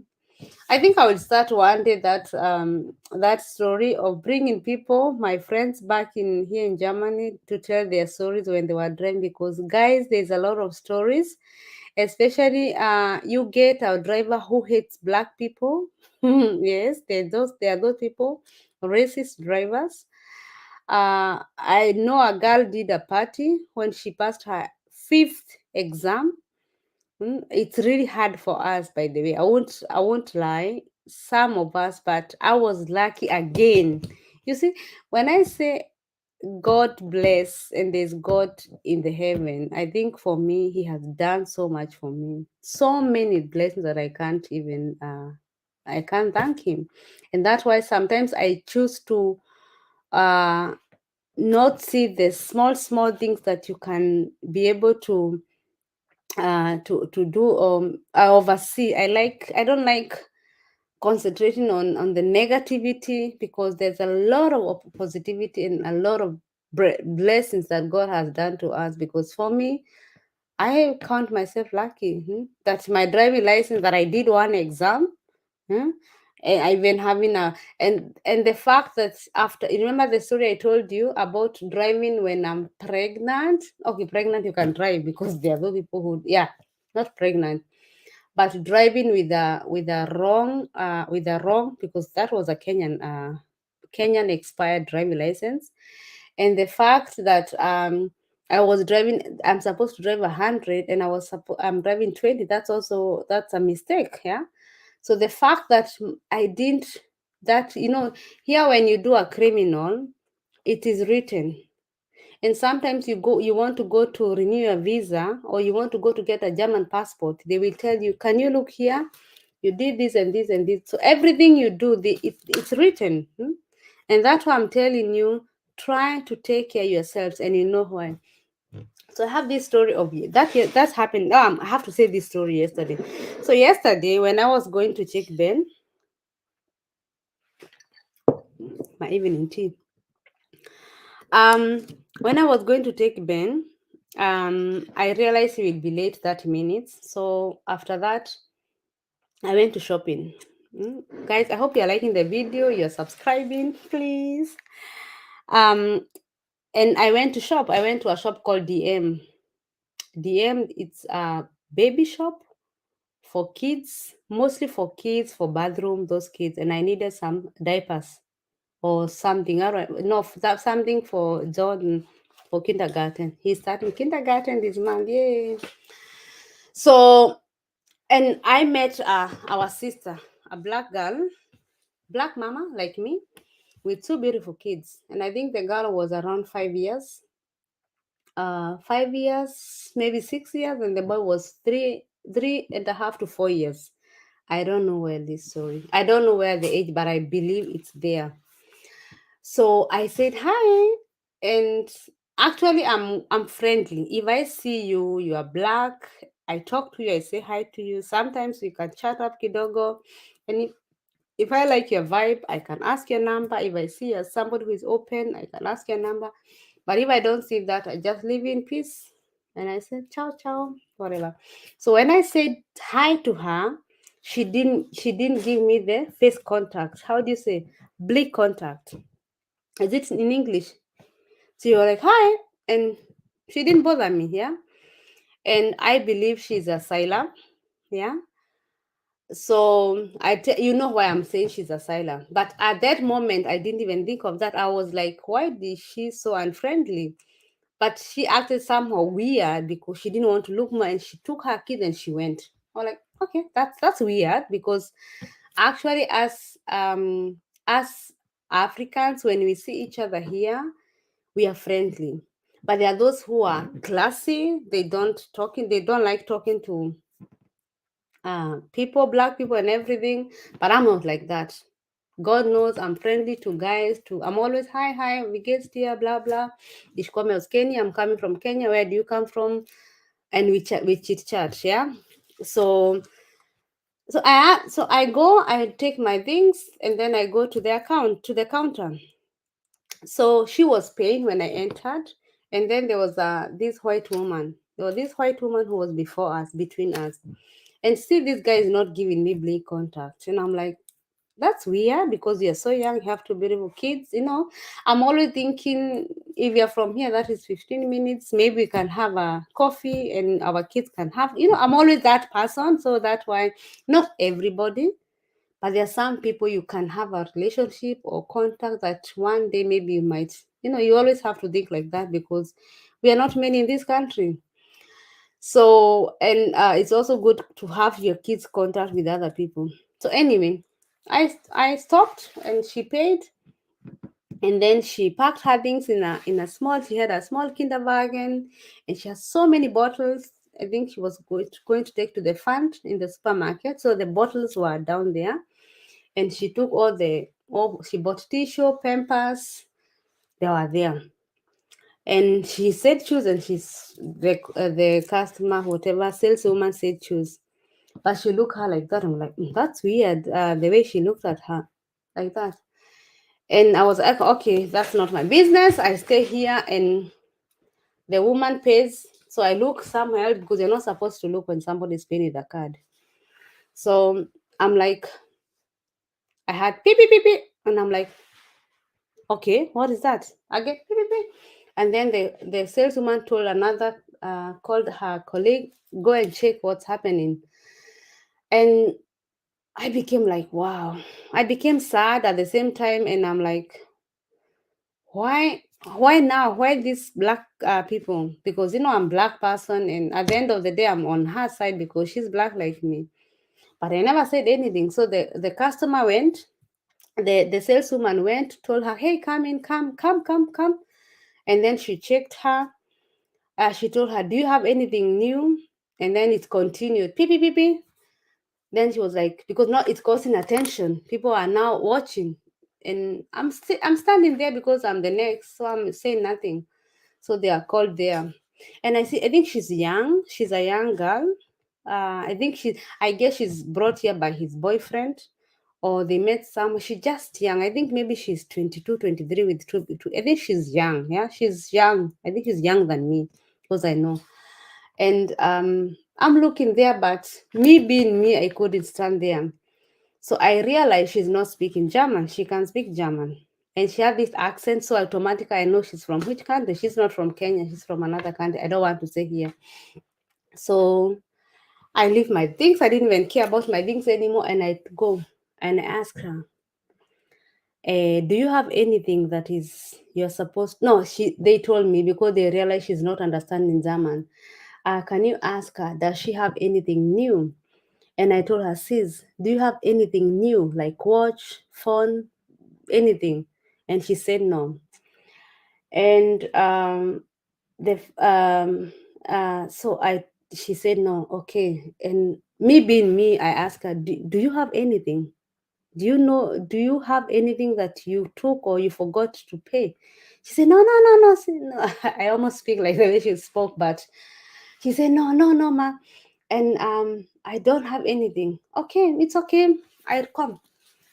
I think I will start one day that story of bringing people, my friends back in here in Germany, to tell their stories when they were driving, because guys, there's a lot of stories, especially you get a driver who hates black people. Yes, there are those people, racist drivers. I know a girl did a party when she passed her fifth exam. It's really hard for us, by the way. I won't lie. Some of us, but I was lucky again. You see, when I say God bless and there's God in the heaven, I think for me, He has done so much for me. So many blessings that I can't thank Him. And that's why sometimes I choose to uh not see the small things that you can be able to do, I oversee. I don't like concentrating on the negativity, because there's a lot of positivity and a lot of blessings that God has done to us. Because for me, I count myself lucky, that my driving license, that I did one exam. Hmm? And I've been having and the fact that, after, you remember the story I told you about driving when I'm pregnant? Okay, pregnant you can drive, because there are those people who, yeah, not pregnant, but driving with a wrong, because that was a Kenyan expired driving license. And the fact that I'm supposed to drive 100, and I'm driving 20. That's a mistake. Yeah. So the fact that I didn't, that, here when you do a criminal, it is written. And sometimes you want to go to renew your visa, or you want to go to get a German passport. They will tell you, can you look here? You did this and this and this. So everything you do, it's written. And that's why I'm telling you, try to take care of yourselves, and you know why. So I have this story of that's happened. I have to say this story yesterday. So yesterday, when I was going to check Ben, my evening tea. When I was going to take Ben, I realized he will be late 30 minutes. So after that, I went to shopping. Guys, I hope you're liking the video. You're subscribing, please. Um, and I went to shop. I went to a shop called DM. DM, it's a baby shop for kids, mostly for kids, for bathroom, those kids. And I needed some diapers. or something. All right, no, that's something for Jordan for kindergarten. He's starting kindergarten this month. Yay! So, and I met our sister, a black girl, black mama like me, with two beautiful kids. And I think the girl was around 5 years, 5 years, maybe 6 years, and the boy was three and a half to 4 years. I don't know where this story. I don't know where the age, but I believe it's there. So I said hi, and actually I'm friendly. If I see you, you are black. I talk to you. I say hi to you. Sometimes we can chat up kidogo, and if I like your vibe, I can ask your number. If I see you as somebody who is open, I can ask your number. But if I don't see that, I just leave you in peace. And I said, ciao, ciao, whatever. So when I said hi to her, she didn't give me the face contact. How do you say? Blick contact. Is it in English? So you're like, hi. And she didn't bother me, yeah. And I believe she's a asylum, yeah. So you know why I'm saying she's asylum. But at that moment, I didn't even think of that. I was like, why is she so unfriendly? But she acted somehow weird because she didn't want to look more, and she took her kid and she went. I was like, okay, that's weird because actually as Africans, when we see each other here, we are friendly. But there are those who are classy. They don't like talking to people, black people and everything. But I'm not like that. God knows I'm friendly to guys. I'm always hi, we get here, blah blah. Ishkome was Kenya. I'm coming from Kenya. Where do you come from? And we chit chat, yeah. So I go, I take my things, and then I go to the counter. So she was paying when I entered, and then there was this white woman. There was this white woman who was before us, between us, and still this guy is not giving me blink contact, and I'm like, that's weird because you're so young, you have two beautiful kids. I'm always thinking, if you're from here, that is 15 minutes. Maybe we can have a coffee and our kids can have. I'm always that person, so that's why not everybody. But there are some people you can have a relationship or contact that one day maybe you might, you always have to think like that because we are not many in this country. So, and it's also good to have your kids contact with other people. So anyway, I stopped and she paid, and then she packed her things in a small. She had a small kinderwagen, and she has so many bottles. I think she was going to take to the fund in the supermarket. So the bottles were down there, and she took she bought tissue, Pampers, they were there. And she said choose, and the customer, whatever saleswoman said choose. But she looked her like that. I'm like, that's weird. The way she looked at her, like that. And I was like, okay, that's not my business. I stay here, and the woman pays. So I look somewhere else because you're not supposed to look when somebody's paying with a card. So I'm like, I had beep beep beep beep, and I'm like, okay, what is that? I get beep beep beep. And then the saleswoman told called her colleague, go and check what's happening. And I became like, wow. I became sad at the same time, and I'm like, why now? Why these black people? Because I'm black person, and at the end of the day, I'm on her side because she's black like me. But I never said anything. So the customer went, the saleswoman went, told her, hey, come in, come. And then she checked her. She told her, do you have anything new? And then it continued, pee pee pee pee. Then she was like, because now it's causing attention. People are now watching. And I'm standing there because I'm the next, so I'm saying nothing. So they are called there. And I think she's young. She's a young girl. I guess she's brought here by his boyfriend, or they met some. She's just young. I think maybe she's 22, 23 with two. I think she's young. Yeah, she's young. I think she's younger than me because I know. And I'm looking there, but me being me, I couldn't stand there. So I realized she's not speaking German. She can speak German. And she had this accent, so automatically I know she's from which country. She's not from Kenya, she's from another country. I don't want to say here. So I leave my things. I didn't even care about my things anymore. And I go and I ask her, Do you have anything that is you're supposed? No, they told me because they realized she's not understanding German. Can you ask her? Does she have anything new? And I told her, sis, do you have anything new like watch, phone, anything? And she said no. And the so I she said no. Okay. And me being me, I asked her, do you have anything? Do you have anything that you took or you forgot to pay? She said, no, no, no, no. No. I almost speak like the way she spoke, but she said, no, no, no, ma. And I don't have anything. Okay, it's okay. I'll come.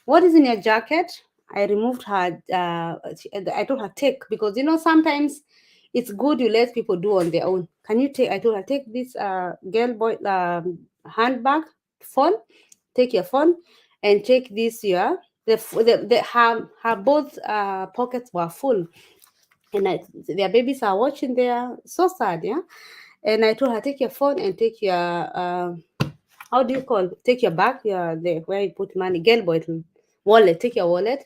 What is in your jacket? I removed her. I told her take, because sometimes it's good you let people do on their own. Can you take? I told her take this girl boy handbag, phone. Take your phone and take this here. Her both pockets were full, and their babies are watching there. So sad, yeah. And I told her take your phone and take your how do you call? Take your bag, the where you put money, girl boy wallet. Take your wallet,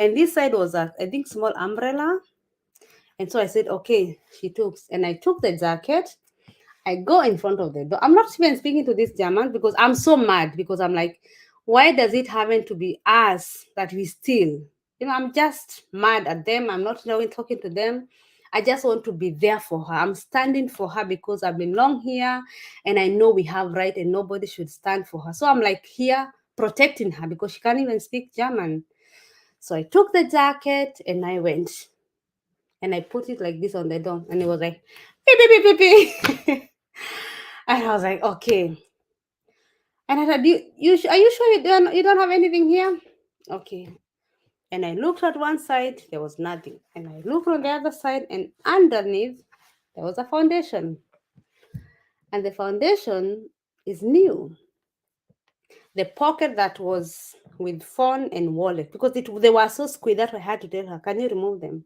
and this side was a I think small umbrella. And so I said, okay, she took, and I took the jacket. I go in front of the door. I'm not even speaking to this German because I'm so mad, because I'm like, why does it happen to be us that we steal? I'm just mad at them. I'm not even talking to them. I just want to be there for her. I'm standing for her because I've been long here and I know we have right and nobody should stand for her. So I'm like here protecting her because she can't even speak German. So I took the jacket and I went and I put it like this on the door, and it was like, beep, beep, beep, beep, beep. And I was like, okay. And I said, are you sure you don't have anything here? Okay. And I looked at one side, there was nothing. And I looked on the other side, and underneath, there was a foundation. And the foundation is new. The pocket that was with phone and wallet, because they were so squeezed that I had to tell her, can you remove them?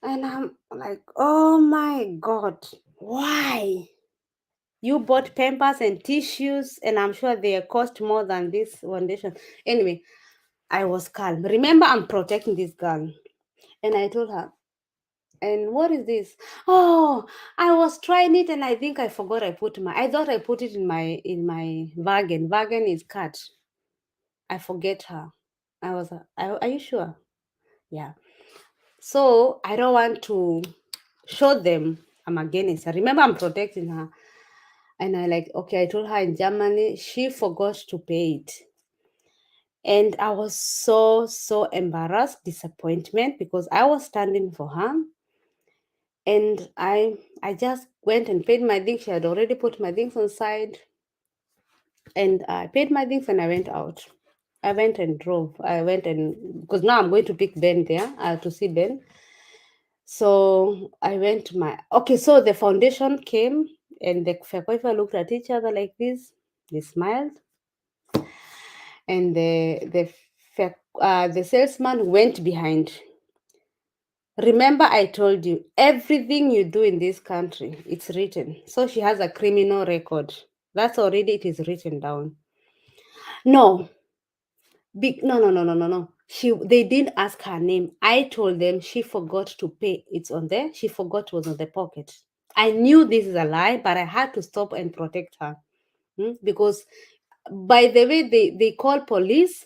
And I'm like, oh my God, why? You bought pampers and tissues, and I'm sure they cost more than this foundation. Anyway, I was calm. Remember, I'm protecting this girl. And I told her, and what is this? Oh, I was trying it and I think I forgot I thought I put it in my wagon. Wagon is cut. I forget her. I was are you sure? Yeah. So I don't want to show them I'm against her. Remember, I'm protecting her. And okay, I told her in Germany, she forgot to pay it. And I was so, so embarrassed, disappointment, because I was standing for her. And I just went and paid my things. She had already put my things on side. And I paid my things and I went out. I went and drove. Because now I'm going to pick Ben there to see Ben. So I went to okay, so the foundation came and the Verkäufer looked at each other like this. They smiled. And the salesman went behind. Remember, I told you, everything you do in this country, it's written. So she has a criminal record. That's already, it is written down. No. No, no, no, no, no, no. They didn't ask her name. I told them she forgot to pay. It's on there. She forgot it was on the pocket. I knew this is a lie, but I had to stop and protect her. Because by the way, they call police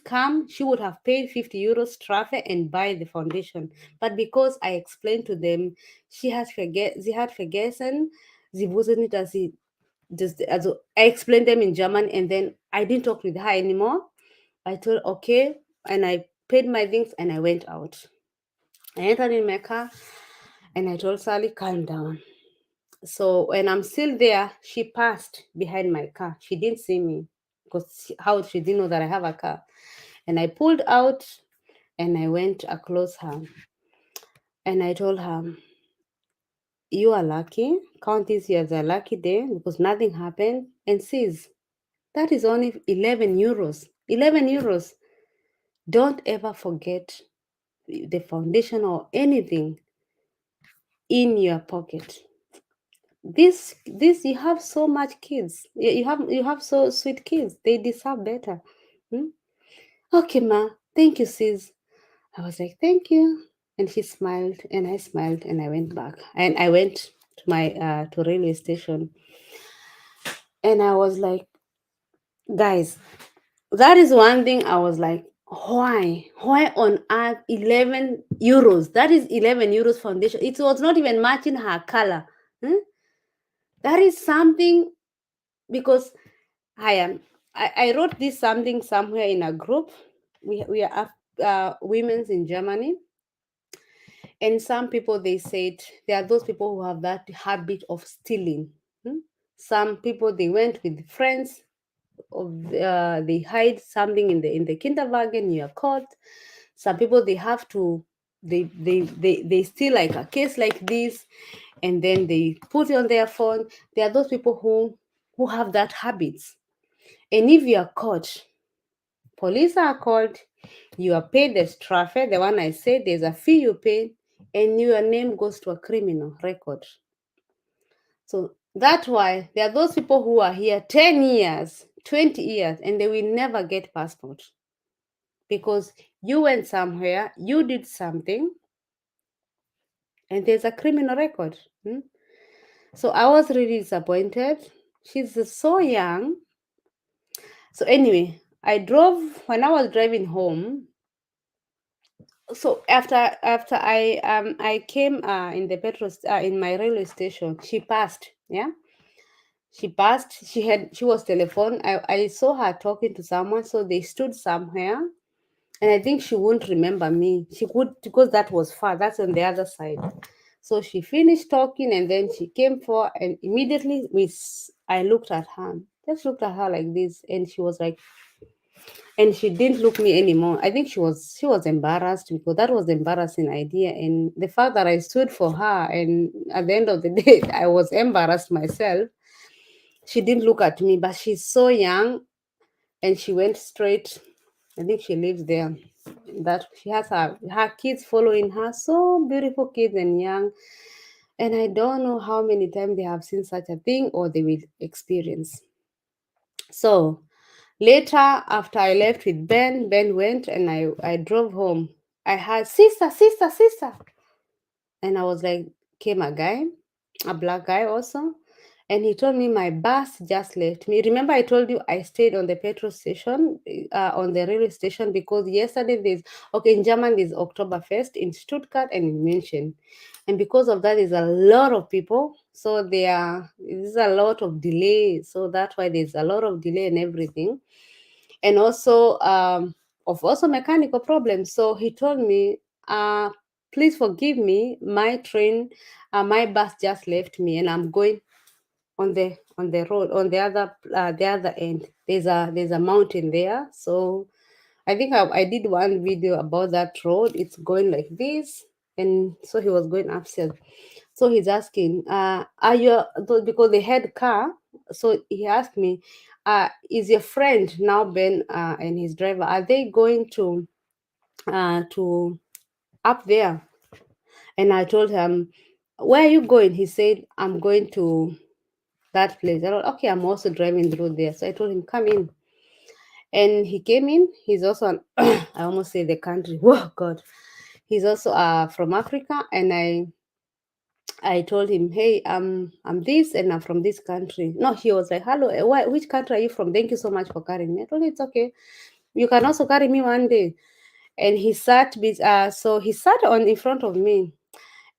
come, she would have paid 50 euros traffic and buy the foundation, but because I explained to them, sie had vergessen, sie wusste nicht, dass sie also I explained them in German, and then I didn't talk with her anymore. I told okay, and I paid my things and I went out. I entered in my car and I told Sally, calm down. So when I'm still there, she passed behind my car. She didn't see me because how she didn't know that I have a car. And I pulled out and I went across her. And I told her, you are lucky. Count this year as a lucky day because nothing happened. And sis, that is only 11 euros. 11 euros. Don't ever forget the foundation or anything in your pocket. This you have so much kids. You have so sweet kids. They deserve better. Okay, ma, thank you, sis. I was like, thank you. And he smiled and I smiled and I went back. And I went to my to railway station. And I was like, guys, that is one thing I was like, why? Why on earth 11 euros? That is 11 euros foundation. It was not even matching her color. Hmm? That is something because I am. I wrote this something somewhere in a group. We are women's in Germany, and some people they said there are those people who have that habit of stealing. Hmm? Some people they went with friends of they hide something in the kinderwagen. You are caught. Some people they have to they steal like a case like this, and then they put it on their phone. There are those people who have that habits, and if you are caught, police are called, you are paid the strafe, the one I said, there's a fee you pay, and your name goes to a criminal record. So that's why there are those people who are here 10 years, 20 years, and they will never get passport because you went somewhere, you did something, and there's a criminal record. So I was really disappointed. She's so young. So anyway, I drove when I was driving home. So after I came in the petrol in my railway station, she passed. Yeah, she passed. She was telephone. I saw her talking to someone, so they stood somewhere, and I think she won't remember me. She would because that was far. That's on the other side. So she finished talking, and then she came for, and immediately I looked at her, just looked at her like this, and she was like, and she didn't look me anymore. I think she was embarrassed because that was the embarrassing idea, and the fact that I stood for her, and at the end of the day, I was embarrassed myself. She didn't look at me, but she's so young, and she went straight. I think she lives there. That she has her kids following her, so beautiful kids and young. And I don't know how many times they have seen such a thing or they will experience. So later, after I left with Ben went and I drove home. I had sister, sister, sister. And I was like, came a guy, a black guy also. And he told me my bus just left me. Remember, I told you I stayed on the petrol station, on the railway station, because yesterday okay, in German, there's Oktoberfest in Stuttgart and in München. And because of that, there's a lot of people. So there's a lot of delay. So that's why there's a lot of delay and everything, and also of also mechanical problems. So he told me, please forgive me, my train, my bus just left me, and I'm going on the road on the other end. There's a mountain there, so I think I did one video about that road. It's going like this, and so he was going upstairs. So he's asking, are you, because they had car, so he asked me, is your friend now Ben and his driver, are they going to up there? And I told him, where are you going? He said, I'm going to that place. I thought, okay, I'm also driving through there. So I told him, come in. And he came in. He's also I almost say the country. Whoa, God. He's also from Africa, and I told him, hey, I'm this and I'm from this country. No, he was like, hello, which country are you from? Thank you so much for carrying me. I told him, it's okay. You can also carry me one day. And he sat, so he sat on in front of me,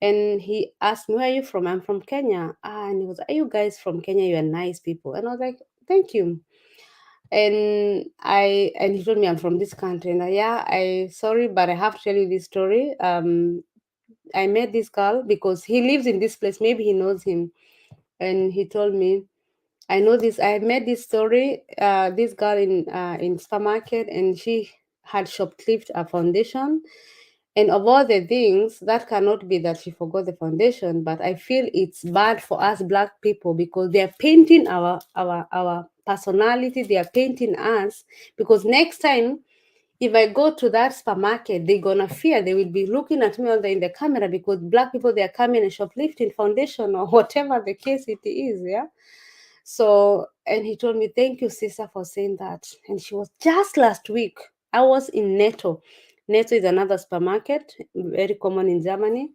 and he asked me, where are you from? I'm from Kenya. And he was, are you guys from Kenya? You are nice people. And I was like, thank you. And he told me I'm from this country. And yeah, I sorry, but I have to tell you this story. I met this girl because he lives in this place. Maybe he knows him. And he told me, I know this. I met this story. This girl in supermarket, and she had shoplifted a foundation. And of all the things, that cannot be that she forgot the foundation. But I feel it's bad for us Black people because they are painting our personality. They are painting us because next time if I go to that supermarket, they're gonna fear. They will be looking at me in the camera because Black people they are coming and shoplifting foundation or whatever the case it is. Yeah. So and he told me, thank you, sister, for saying that. And she was just last week. I was in Netto. Netto is another supermarket, very common in Germany.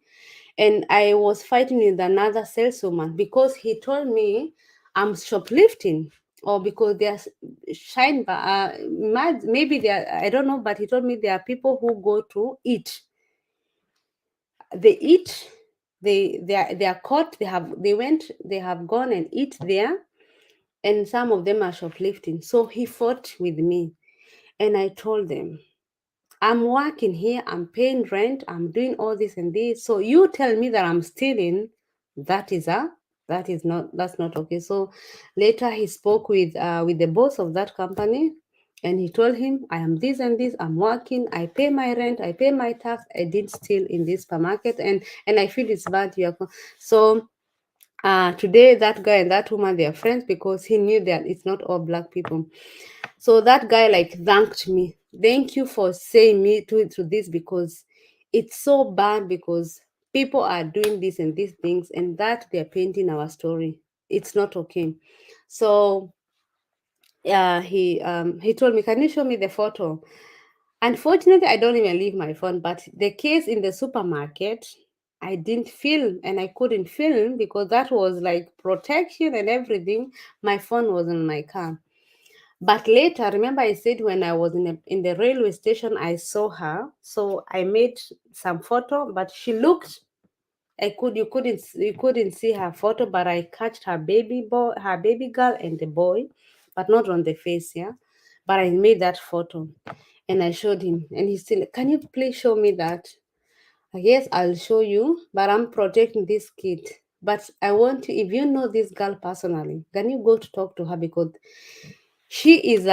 And I was fighting with another saleswoman because he told me I'm shoplifting, or because they are maybe they are, I don't know, but he told me there are people who go to eat. They eat, they are caught, they have gone and eat there, and some of them are shoplifting. So he fought with me, and I told them, I'm working here, I'm paying rent, I'm doing all this and this. So you tell me that I'm stealing, that is a that's not okay. So later he spoke with the boss of that company, and he told him, I am this and this, I'm working, I pay my rent, I pay my tax, I didn't steal in this supermarket, and I feel it's bad. So today that guy and that woman, they are friends because he knew that it's not all black people. So that guy like thanked me. Thank you for saying me to this, because it's so bad, because people are doing this and these things, and that they're painting our story. It's not okay. So he told me, can you show me the photo? Unfortunately, I don't even leave my phone, but the case in the supermarket, I didn't film, and I couldn't film because that was like protection and everything. My phone was in my car. But later, remember I said when I was in the railway station, I saw her. So I made some photo, but she looked. You couldn't see her photo, but I catched her baby girl, and the boy, but not on the face, yeah. But I made that photo, and I showed him, and he said, "Can you please show me that?" Yes, I'll show you, but I'm protecting this kid. But I want you, if you know this girl personally, can you go to talk to her, because she is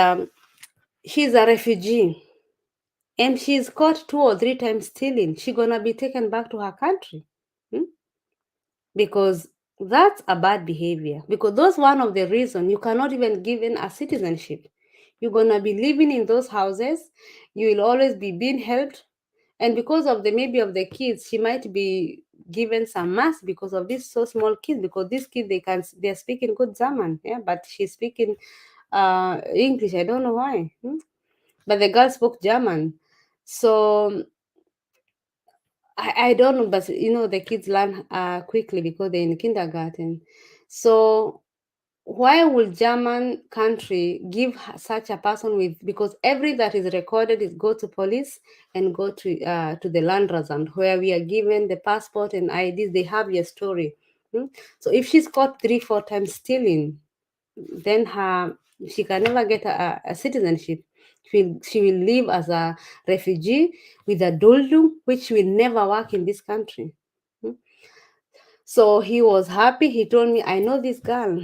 she's a refugee, and she's caught 2 or 3 times stealing. She gonna be taken back to her country. Hmm? Because that's a bad behavior, because that's one of the reason you cannot even given a citizenship. You're gonna be living in those houses, you will always be being helped, and because of the maybe of the kids, she might be given some mass because of this so small kids, because these kids, they're speaking good German, yeah, but she's speaking English. I don't know why. But the girl spoke German. So I don't know, but the kids learn quickly because they're in kindergarten. So why would German country give such a person with, because every that is recorded is go to police and go to the Landrasamt, where we are given the passport and IDs, they have your story. So if she's caught 3 4 times stealing, then she can never get a citizenship. She will live as a refugee with a doldum, which will never work in this country. Hmm. So he was happy. He told me, I know this girl.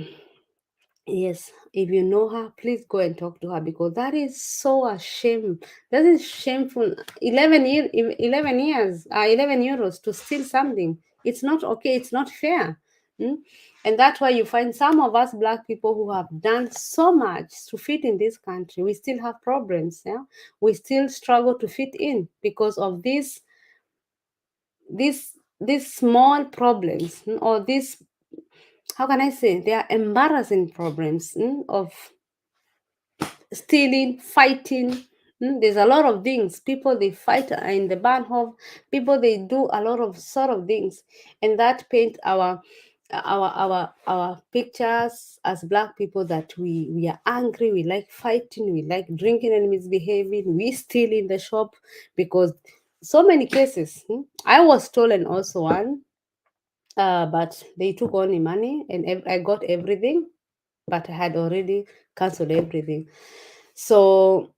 Yes, if you know her, please go and talk to her, because that is so a shame. That is shameful. 11 euros to steal something. It's not okay. It's not fair. Mm? And that's why you find some of us black people who have done so much to fit in this country. We still have problems. Yeah, we still struggle to fit in because of these small problems, or these, how can I say, they are embarrassing problems, of stealing, fighting. There's a lot of things. People they fight in the Bahnhof. People they do a lot of sort of things, and that paint our pictures as black people, that we are angry, we like fighting, we like drinking and misbehaving, we steal in the shop, because so many cases. I was stolen also one, but they took only money, and I got everything, but I had already canceled everything. So,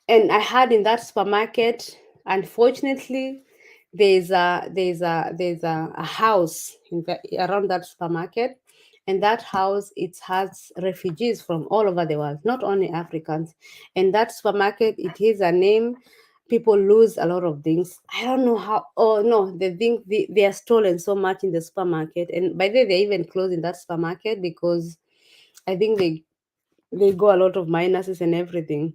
and I had in that supermarket, unfortunately, there's a house around that supermarket, and that house, it has refugees from all over the world, not only Africans. And that supermarket, it is a name. People lose a lot of things. I don't know how. Oh no, they think they are stolen so much in the supermarket, and by the way, they even closing that supermarket because I think they go a lot of minuses and everything.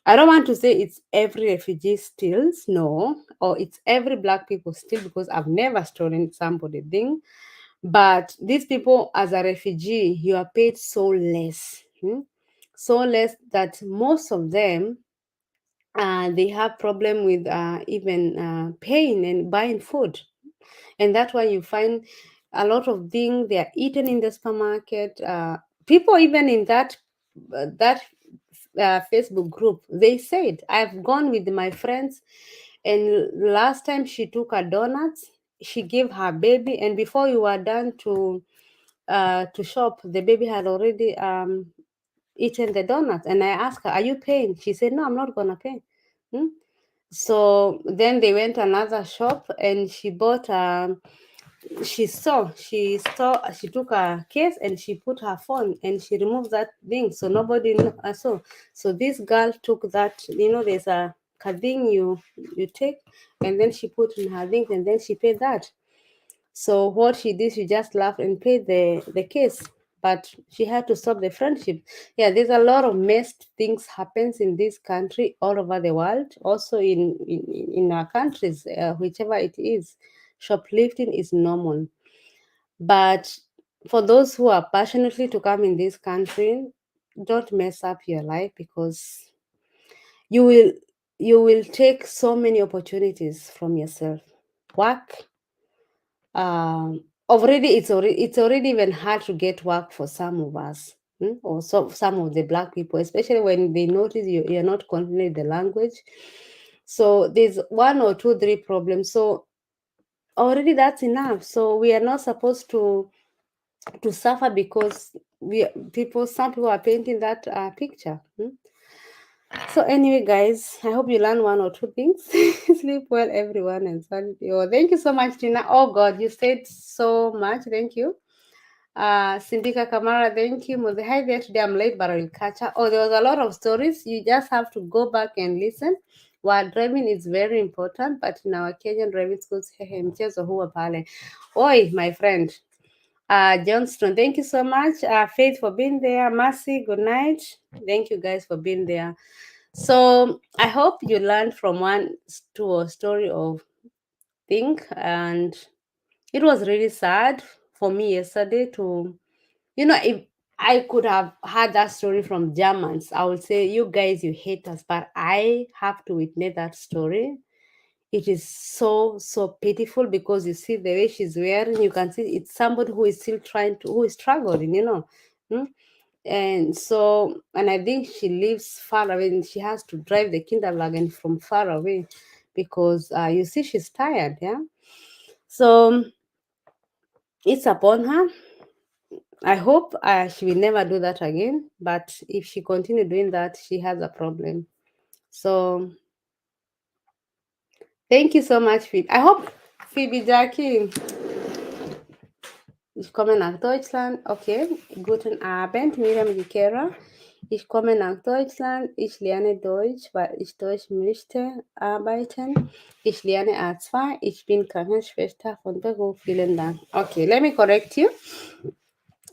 I don't want to say it's every refugee steals, no, or it's every black people steal, because I've never stolen somebody thing. But these people, as a refugee, you are paid so less, so less that most of them they have problem with even paying and buying food, and that's why you find a lot of things they are eaten in the supermarket. People even in that Facebook group, they said, I've gone with my friends, and last time she took her donuts, she gave her baby, and before you were done to shop, the baby had already eaten the donuts. And I asked her, "Are you paying?" She said, "No, I'm not gonna pay." Hmm? So then they went another shop, and she bought she took her case and she put her phone and she removed that thing so nobody saw. So this girl took that, there's a thing you take, and then she put in her things, and then she paid that. So what she did, she just laughed and paid the case, but she had to stop the friendship. Yeah, there's a lot of messed things happens in this country, all over the world, also in our countries, whichever it is. Shoplifting is normal, but for those who are passionately to come in this country, don't mess up your life, because you will you will take so many opportunities from yourself. Work, it's already even hard to get work for some of us, or some of the black people, especially when they notice you're not confident in the language. So there's one or two, three problems. So already that's enough. So we are not supposed to suffer because some people are painting that picture. So anyway, guys, I hope you learn one or two things. Sleep well, everyone, and oh, thank you so much, Tina. Oh God, you said so much. Thank you. Sindika Kamara, thank you. Hi there. Today I'm late, but I will catch up. Oh, there was a lot of stories. You just have to go back and listen. While driving is very important, but in our Kenyan driving schools, mchezo huwa pale. Oi, my friend. Johnston, thank you so much. Faith, for being there. Mercy, good night. Thank you guys for being there. So I hope you learned from one to a story of thing, and it was really sad for me yesterday to, if I could have had that story from Germans, I would say, you guys, you hate us, but I have to witness that story. It is so so pitiful, because you see the way she's wearing, you can see it's somebody who is still who is struggling, Hmm? And I think she lives far away, and she has to drive the kinderwagen from far away, because you see she's tired. Yeah, so it's upon her. I hope she will never do that again, but if she continue doing that, she has a problem. So thank you so much, Phoebe. I hope, Phoebe Jackie, ich komme nach Deutschland. Okay, guten Abend, Miriam Gikera. Ich komme nach Deutschland. Ich lerne Deutsch, weil ich Deutsch möchte arbeiten. Ich lerne A2. Ich bin Krankenschwester von Beruf. Vielen Dank. Okay, let me correct you.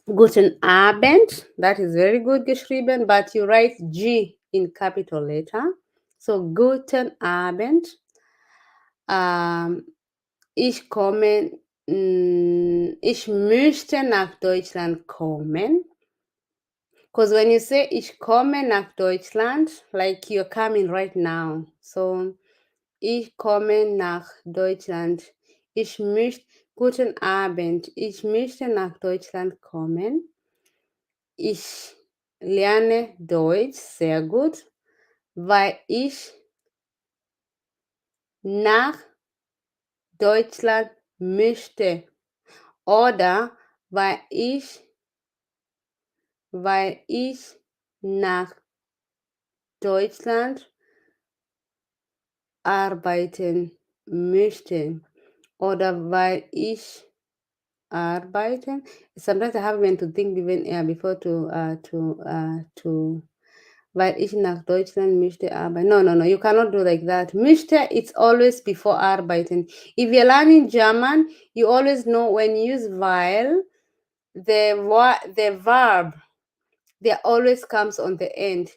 Guten Abend. That is very good geschrieben, but you write G in capital letter. So guten Abend. Ich komme, ich möchte nach Deutschland kommen. Because when you say ich komme nach Deutschland, like you're coming right now. So ich komme nach Deutschland. Guten Abend. Ich möchte nach Deutschland kommen. Ich lerne Deutsch sehr gut, weil ich nach Deutschland möchte. Oder weil ich nach Deutschland arbeiten möchte. Oder weil ich arbeiten. Sometimes I have to think even before to weil ich nach Deutschland möchte arbeiten. No, no, no, you cannot do like that. Möchte, it's always before arbeiten. If you're learning German, you always know when you use weil, the verb, there always comes on the end.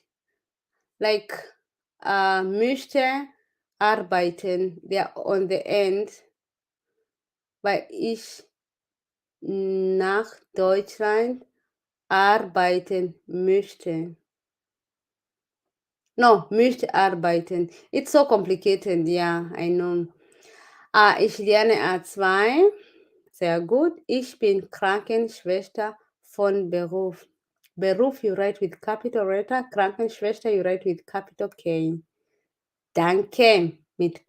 Like möchte arbeiten, they're on the end, weil ich nach Deutschland arbeiten möchte. No, möchte arbeiten. It's so complicated. Yeah, I know. Ich lerne A2. Sehr gut. Ich bin Krankenschwester von Beruf. Beruf, you write with capital letter. Krankenschwester, you write with capital K. Danke mit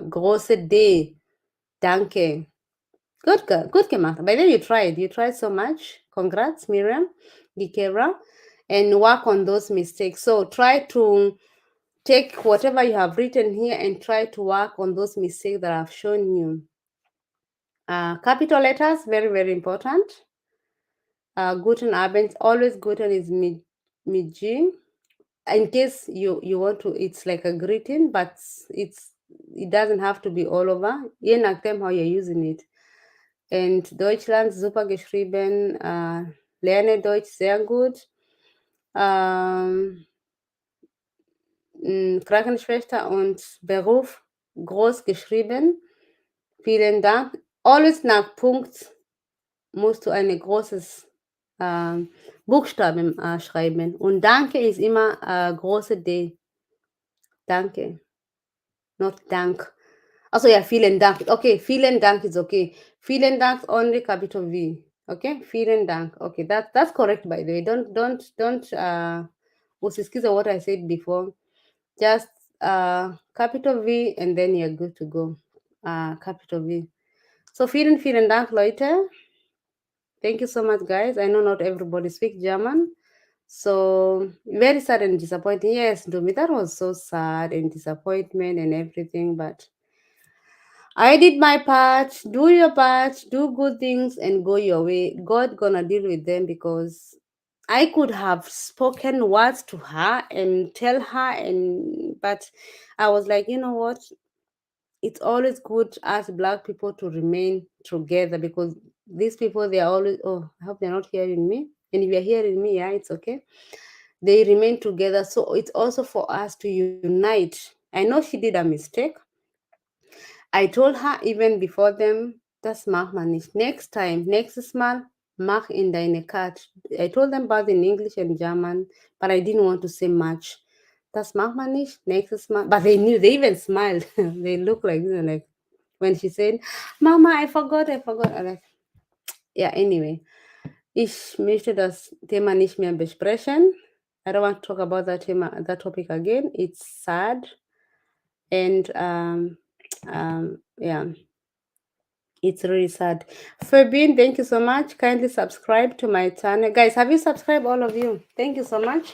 große D. Danke. Good gemacht. By then you tried. You tried so much. Congrats, Miriam, Gikera, and work on those mistakes. So try to take whatever you have written here and try to work on those mistakes that I've shown you. Capital letters, very, very important. Guten Abend, always guten is mit G. In case you want to, it's like a greeting, but it doesn't have to be all over. Je nachdem how you're using it. Und Deutschland super geschrieben. Lerne Deutsch sehr gut. Krankenschwester und Beruf groß geschrieben. Vielen Dank. Alles nach Punkt musst du ein großes Buchstaben schreiben. Und Danke ist immer große D. Danke. Not Dank. Also ja, vielen Dank. Okay, vielen Dank is okay. Vielen Dank only capital V. Okay, vielen Dank. Okay, that's correct by the way. Don't usisikize what I said before. Just capital V and then you're good to go. Capital V. So vielen Dank, Leute. Thank you so much, guys. I know not everybody speaks German. So very sad and disappointing. Yes, Dumi, that was so sad and disappointment and everything, but I did my part. Do your part, do good things, and go your way. God gonna deal with them because I could have spoken words to her and tell her, but I was like, you know what? It's always good as black people to remain together because these people they are always. Oh, I hope they're not hearing me. And if you're hearing me, yeah, it's okay. They remain together, so it's also for us to unite. I know she did a mistake. I told her even before them, das macht man nicht. Next time, nächstes Mal, mach in deine Kat. I told them both in English and German, but I didn't want to say much. Das macht man nicht, nächstes Mal. But they knew, they even smiled. They looked like this, and like, when she said, Mama, I forgot. I'm like, yeah, anyway. Ich möchte das Thema nicht mehr besprechen. I don't want to talk about that topic again. It's sad. And yeah, it's really sad. Fabian, thank you so much. Kindly subscribe to my channel. Guys, have you subscribed, all of you? Thank you so much.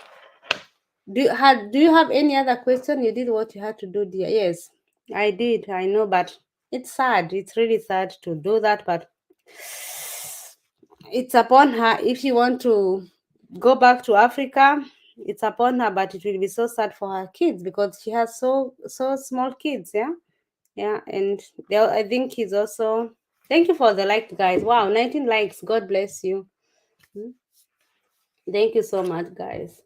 Do you have any other question? You did what you had to do, dear. Yes, I did. I know, but it's sad. It's really sad to do that, but it's upon her. If she want to go back to Africa, it's upon her, but it will be so sad for her kids because she has so small kids. Yeah, and I think he's also. Thank you for the like, guys. Wow, 19 likes. God bless you. Thank you so much, guys.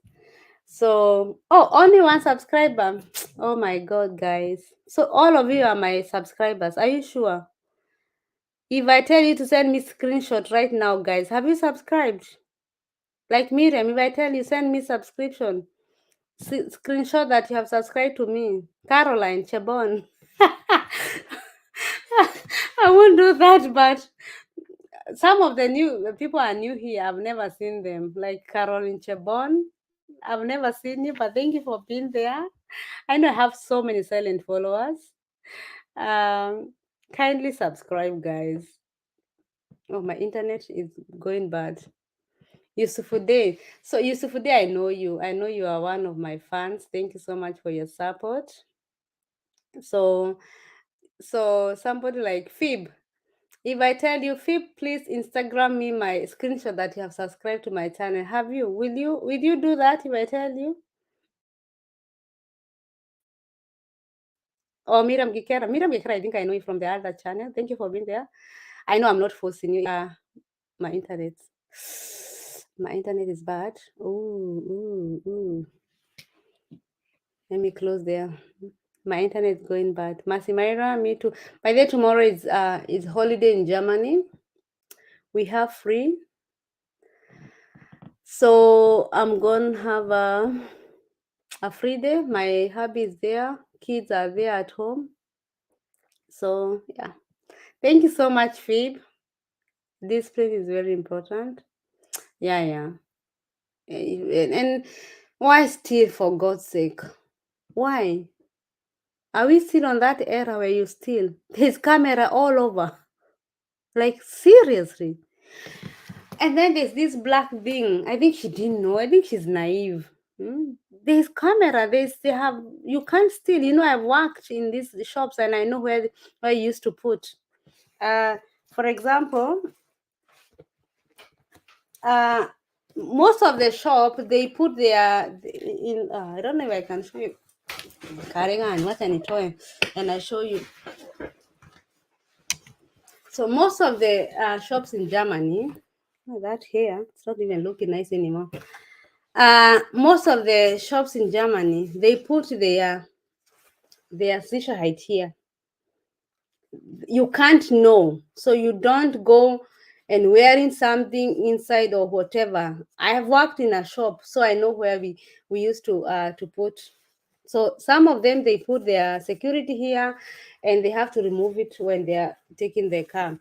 So, oh, only one subscriber. Oh my God, guys. So all of you are my subscribers. Are you sure? If I tell you to send me screenshot right now, guys, have you subscribed? Like Miriam, if I tell you send me subscription, screenshot that you have subscribed to me. Caroline Chebon. I won't do that, but some of the new people are new here. I've never seen them. Like Caroline Chebon. I've never seen you, but thank you for being there. I know I have so many silent followers. Um, Kindly subscribe, guys. Oh, my internet is going bad. Yusufude. So Yusufude, I know you. I know you are one of my fans. Thank you so much for your support. So somebody like Fib. If I tell you, Fib, please Instagram me my screenshot that you have subscribed to my channel. Have you? Will you do that if I tell you? Or Miriam Gikera. Miriam Gikera, I think I know you from the other channel. Thank you for being there. I know I'm not forcing you. My internet. My internet is bad. Ooh. Let me close there. My internet is going bad. Masimaira, me too. By the way, tomorrow is holiday in Germany. We have free. So I'm gonna have a a free day. My hubby is there, kids are there at home. So yeah, thank you so much, Phoebe. Discipline is very important. Yeah, yeah. And why steal, for God's sake? Why? Are we still on that era where you steal? There's camera all over. Like seriously. And then there's this black thing. I think she didn't know. I think she's naive. Hmm? There's camera. They have, you can't steal. I've worked in these shops and I know where you used to put. Uh, for example, uh, most of the shop they put their in. I don't know if I can show you. Carrying on, what an toy, and I show you. So most of the shops in Germany, oh, that here, it's not even looking nice anymore. Most of the shops in Germany, they put their Sicherheit here. You can't know, so you don't go and wearing something inside or whatever. I have worked in a shop, so I know where we used to put. So some of them they put their security here, and they have to remove it when they are taking their car.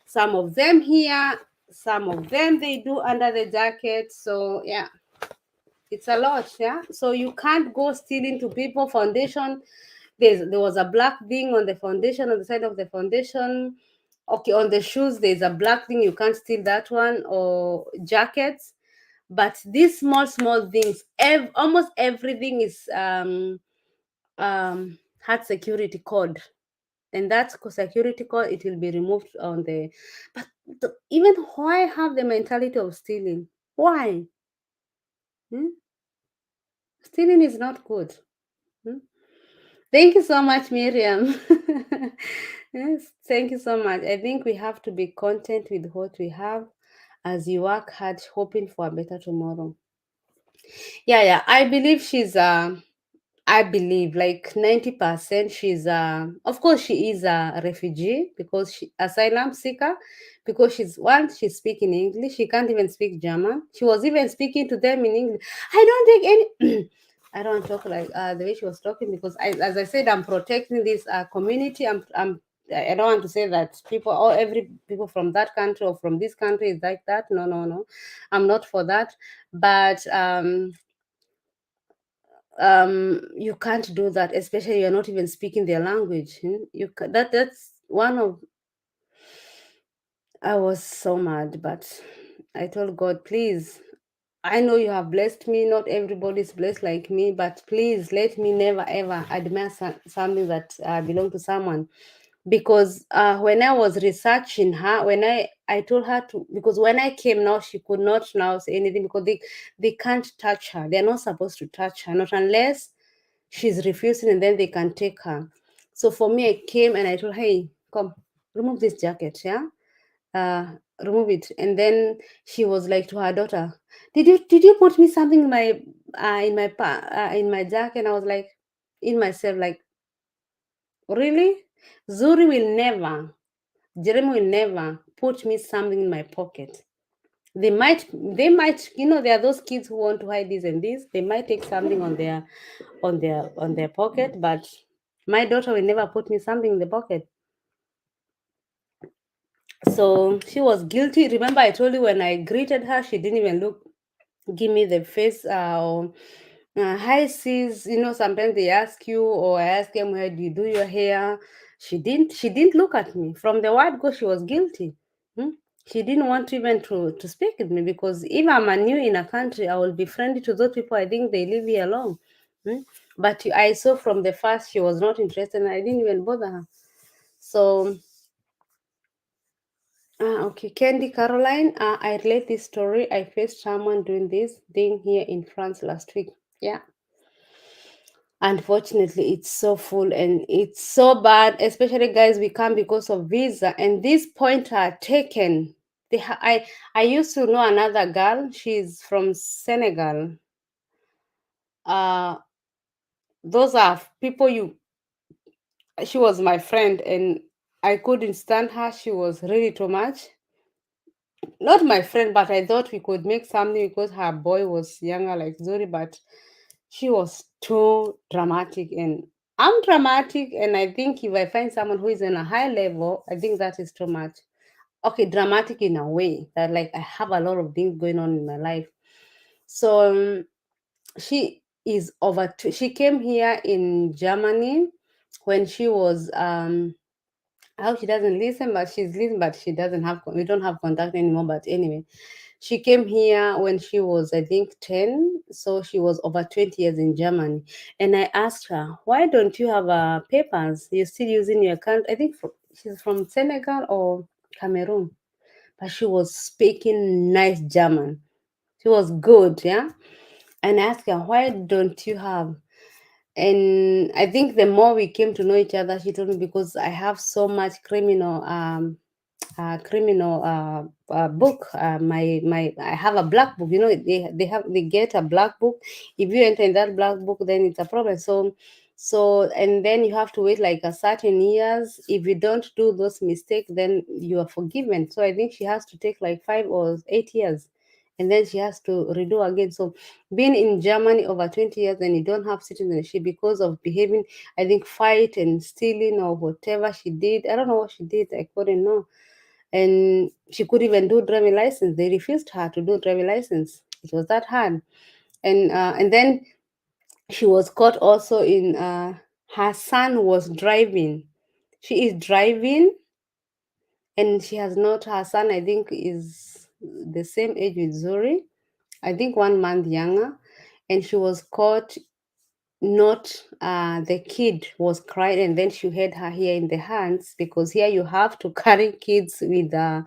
Some of them here, some of them they do under the jacket. So yeah, it's a lot. Yeah, so you can't go stealing to people foundation. There was a black thing on the foundation, on the side of the foundation. Okay, on the shoes there's a black thing, you can't steal that one, or jackets. But these small things, almost everything is had security code, and that security code, it will be removed on the. But even why have the mentality of stealing? Why? Hmm? Stealing is not good. Hmm? Thank you so much, Miriam. Yes, thank you so much. I think we have to be content with what we have as you work hard, hoping for a better tomorrow. Yeah, yeah. I believe like 90% she's of course she is a refugee, because she asylum seeker, because she's speaking English. She can't even speak German. She was even speaking to them in English. I don't take any I don't talk like the way she was talking, because as I said, I'm protecting this community. I don't want to say that people, or every people from that country or from this country is like that. No, no, no. I'm not for that. But you can't do that, especially you're not even speaking their language. That's one of. I was so mad, but I told God, please, I know you have blessed me. Not everybody's blessed like me, but please let me never ever admire something that belong to someone. Because when I was researching her, when I told her to, because when I came now, she could not now say anything, because they can't touch her. They're not supposed to touch her, not unless she's refusing, and then they can take her. So for me, I came and I told, hey, come, remove this jacket, yeah, uh, remove it. And then she was like to her daughter, did you put me something in my jacket? And I was like, in myself, like, really? Zuri will never, Jeremy will never put me something in my pocket. They might, there are those kids who want to hide this and this. They might take something on their pocket, but my daughter will never put me something in the pocket. So she was guilty. Remember, I told you when I greeted her, she didn't even give me the face. Hi sis, sometimes they ask you, or I ask them, where do you do your hair? She didn't look at me. From the word go, she was guilty. Hmm? She didn't want even to speak with me, because if I'm a new in a country, I will be friendly to those people. I think they live here alone. Hmm? But I saw from the first she was not interested, and I didn't even bother her. So okay, Candy Caroline, I relate this story. I faced someone doing this thing here in France last week. Yeah. Unfortunately, it's so full and it's so bad, especially guys, we come because of visa, and these points are taken. I used to know another girl, she's from Senegal. Uh those are people you She was my friend, and I couldn't stand her. She was really too much. Not my friend, but I thought we could make something because her boy was younger like Zuri, but She was too dramatic, and I'm dramatic, and I think if I find someone who is on a high level, I think that is too much. Okay, dramatic in a way that like I have a lot of things going on in my life. So she is over. She came here in Germany when she was I hope she doesn't listen, but she's listening, but she doesn't have, we don't have contact anymore. But anyway, she came here when she was, I think, 10. So she was over 20 years in Germany. And I asked her, why don't you have papers? You're still using your account. I think she's from Senegal or Cameroon, but she was speaking nice German. She was good, yeah. And I asked her, why don't you have, and I think the more we came to know each other, she told me, because I have so much criminal book. My I have a black book. You know, they get a black book. If you enter in that black book, then it's a problem. So and then you have to wait like a certain years. If you don't do those mistakes, then you are forgiven. So I think she has to take like 5 or 8 years, and then she has to redo again. So being in Germany over 20 years and you don't have citizenship because of behaving, I think, fight and stealing or whatever she did. I don't know what she did. I couldn't know. And she could even do driving license. They refused her to do driving license. It was that hard. And then she was caught also in her son was driving. She is driving, and she has not, her son I think is the same age with Zuri, I think 1 month younger. And she was caught, not the kid was crying, and then she had her here in the hands, because here you have to carry kids with their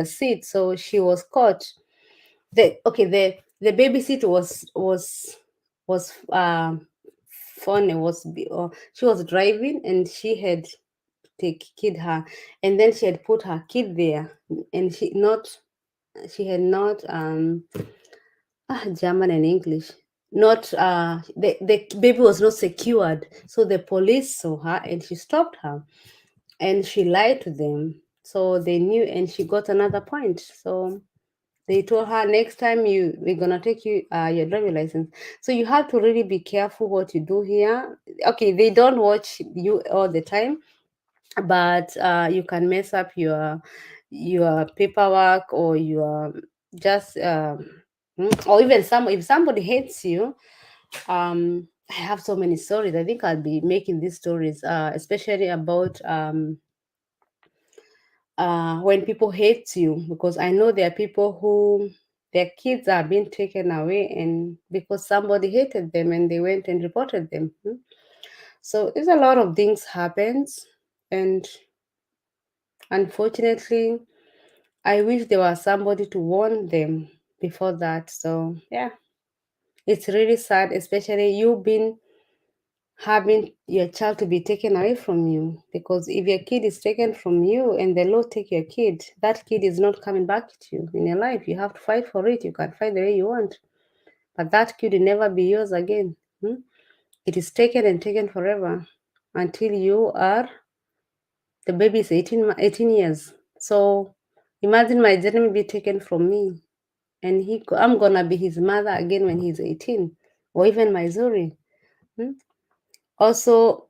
seat. So she was caught. The babysitter was funny, she was driving, and she had take kid her, and then she had put her kid there, and she had not German and English. Not the baby was not secured, so the police saw her and she stopped her, and she lied to them, so they knew, and she got another point. So they told her, next time we're gonna take you your driving license. So you have to really be careful what you do here. Okay, they don't watch you all the time, but you can mess up your paperwork, or your just or even some, if somebody hates you. I have so many stories. I think I'll be making these stories, especially about when people hate you, because I know there are people who their kids are being taken away, and because somebody hated them and they went and reported them. So there's a lot of things happens, and unfortunately, I wish there was somebody to warn them before that. So yeah, it's really sad, especially you being having your child to be taken away from you, because if your kid is taken from you and the law take your kid, that kid is not coming back to you in your life. You have to fight for it. You can fight the way you want, but that kid will never be yours again. It is taken and taken forever until you are, the baby is 18 years. So imagine my Jeremy be taken from me, and I'm gonna be his mother again when he's 18, or even my Zuri. Also,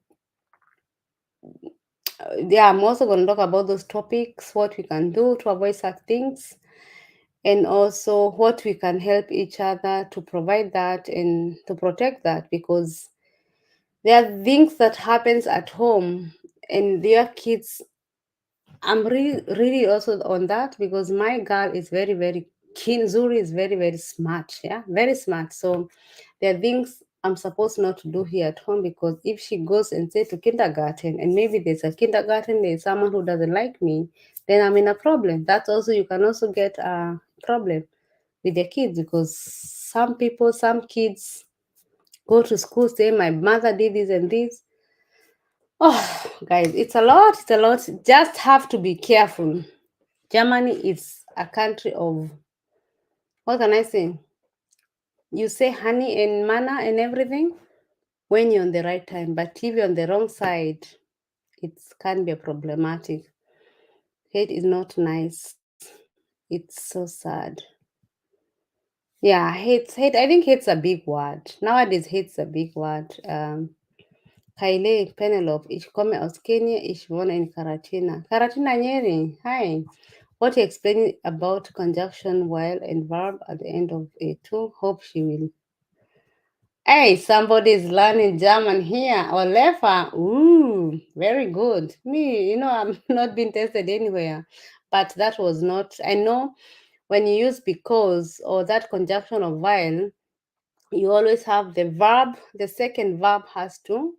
yeah, I'm also going to talk about those topics, what we can do to avoid such things, and also what we can help each other to provide that and to protect that, because there are things that happens at home, and their kids. I'm really also on that, because my girl is very, very keen. Zuri is very, very smart. Yeah, very smart. So there are things I'm supposed not to do here at home, because if she goes and say to kindergarten, and maybe there's a kindergarten, there's someone who doesn't like me, then I'm in a problem. That's also, you can also get a problem with the kids, because some kids go to school say my mother did this and this. Oh, guys, it's a lot. It's a lot. Just have to be careful. Germany is a country of, what can I say? You say honey and manna and everything when you're on the right time, but if you're on the wrong side, it can be problematic. Hate is not nice. It's so sad. Yeah, hate. I think hate's a big word. Nowadays, hate's a big word. Kaile, Penelope, Ishkome Oskenia, Ishmona in Karatina. Karatina Nyeri, hi. What you explaining about conjunction while and verb at the end of a two? Hope she will. Hey, somebody is learning German here. Olefa, ooh, very good. Me, I'm not being tested anywhere. But that was not, I know when you use because or that conjunction of while, you always have the verb, the second verb has to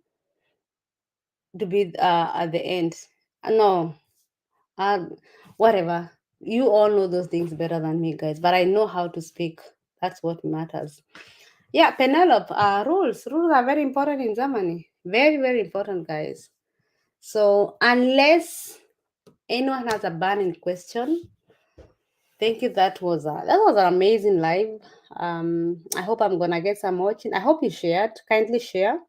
be at the end. No, uh, whatever. You all know those things better than me, guys. But I know how to speak. That's what matters. Yeah, Penelope, rules. Rules are very important in Germany. Very, very important, guys. So unless anyone has a burning question, thank you. That was an amazing live. I hope I'm gonna get some watching. I hope you shared. Kindly share,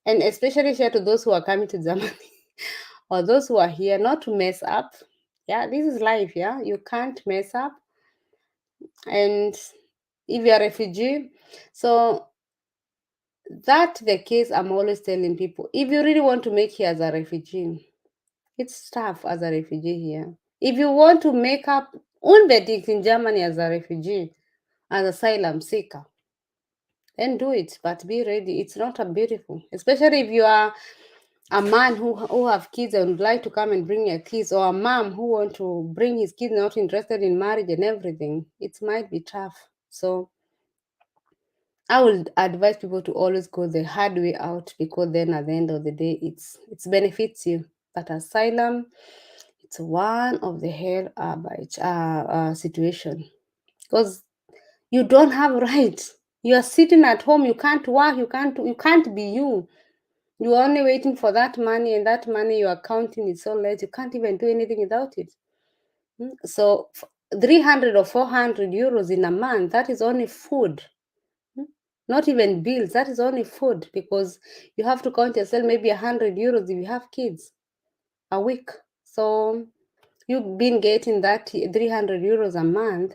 and especially share to those who are coming to Germany or those who are here, not to mess up. Yeah, this is life. Yeah, you can't mess up. And if you're a refugee, so that the case, I'm always telling people, if you really want to make here as a refugee, it's tough as a refugee here. If you want to make up unbedingt in Germany as a refugee, as asylum seeker, then do it, but be ready. It's not a beautiful, especially if you are a man who have kids and would like to come and bring your kids, or a mom who want to bring his kids, not interested in marriage and everything. It might be tough. So I would advise people to always go the hard way out, because then at the end of the day, it's benefits you. But asylum, it's one of the hell situation, because you don't have rights. You are sitting at home. You can't work. You can't be you. You're only waiting for that money, and that money you are counting is so less. You can't even do anything without it. So 300 or 400 euros in a month, that is only food. Not even bills, that is only food, because you have to count yourself maybe 100 euros if you have kids a week. So you've been getting that 300 euros a month.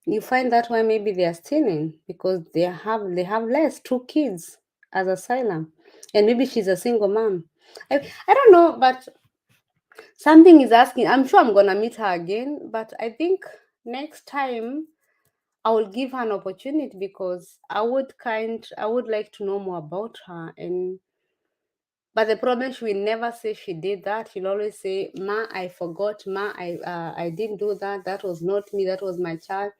You find that why maybe they are stealing, because they have less, two kids as asylum, and maybe she's a single mom. I don't know, but something is asking. I'm sure I'm gonna meet her again, but I think next time I will give her an opportunity, because I would like to know more about her. And but the problem, she will never say she did that. She'll always say, "Ma, I forgot. Ma, I didn't do that. That was not me. That was my child."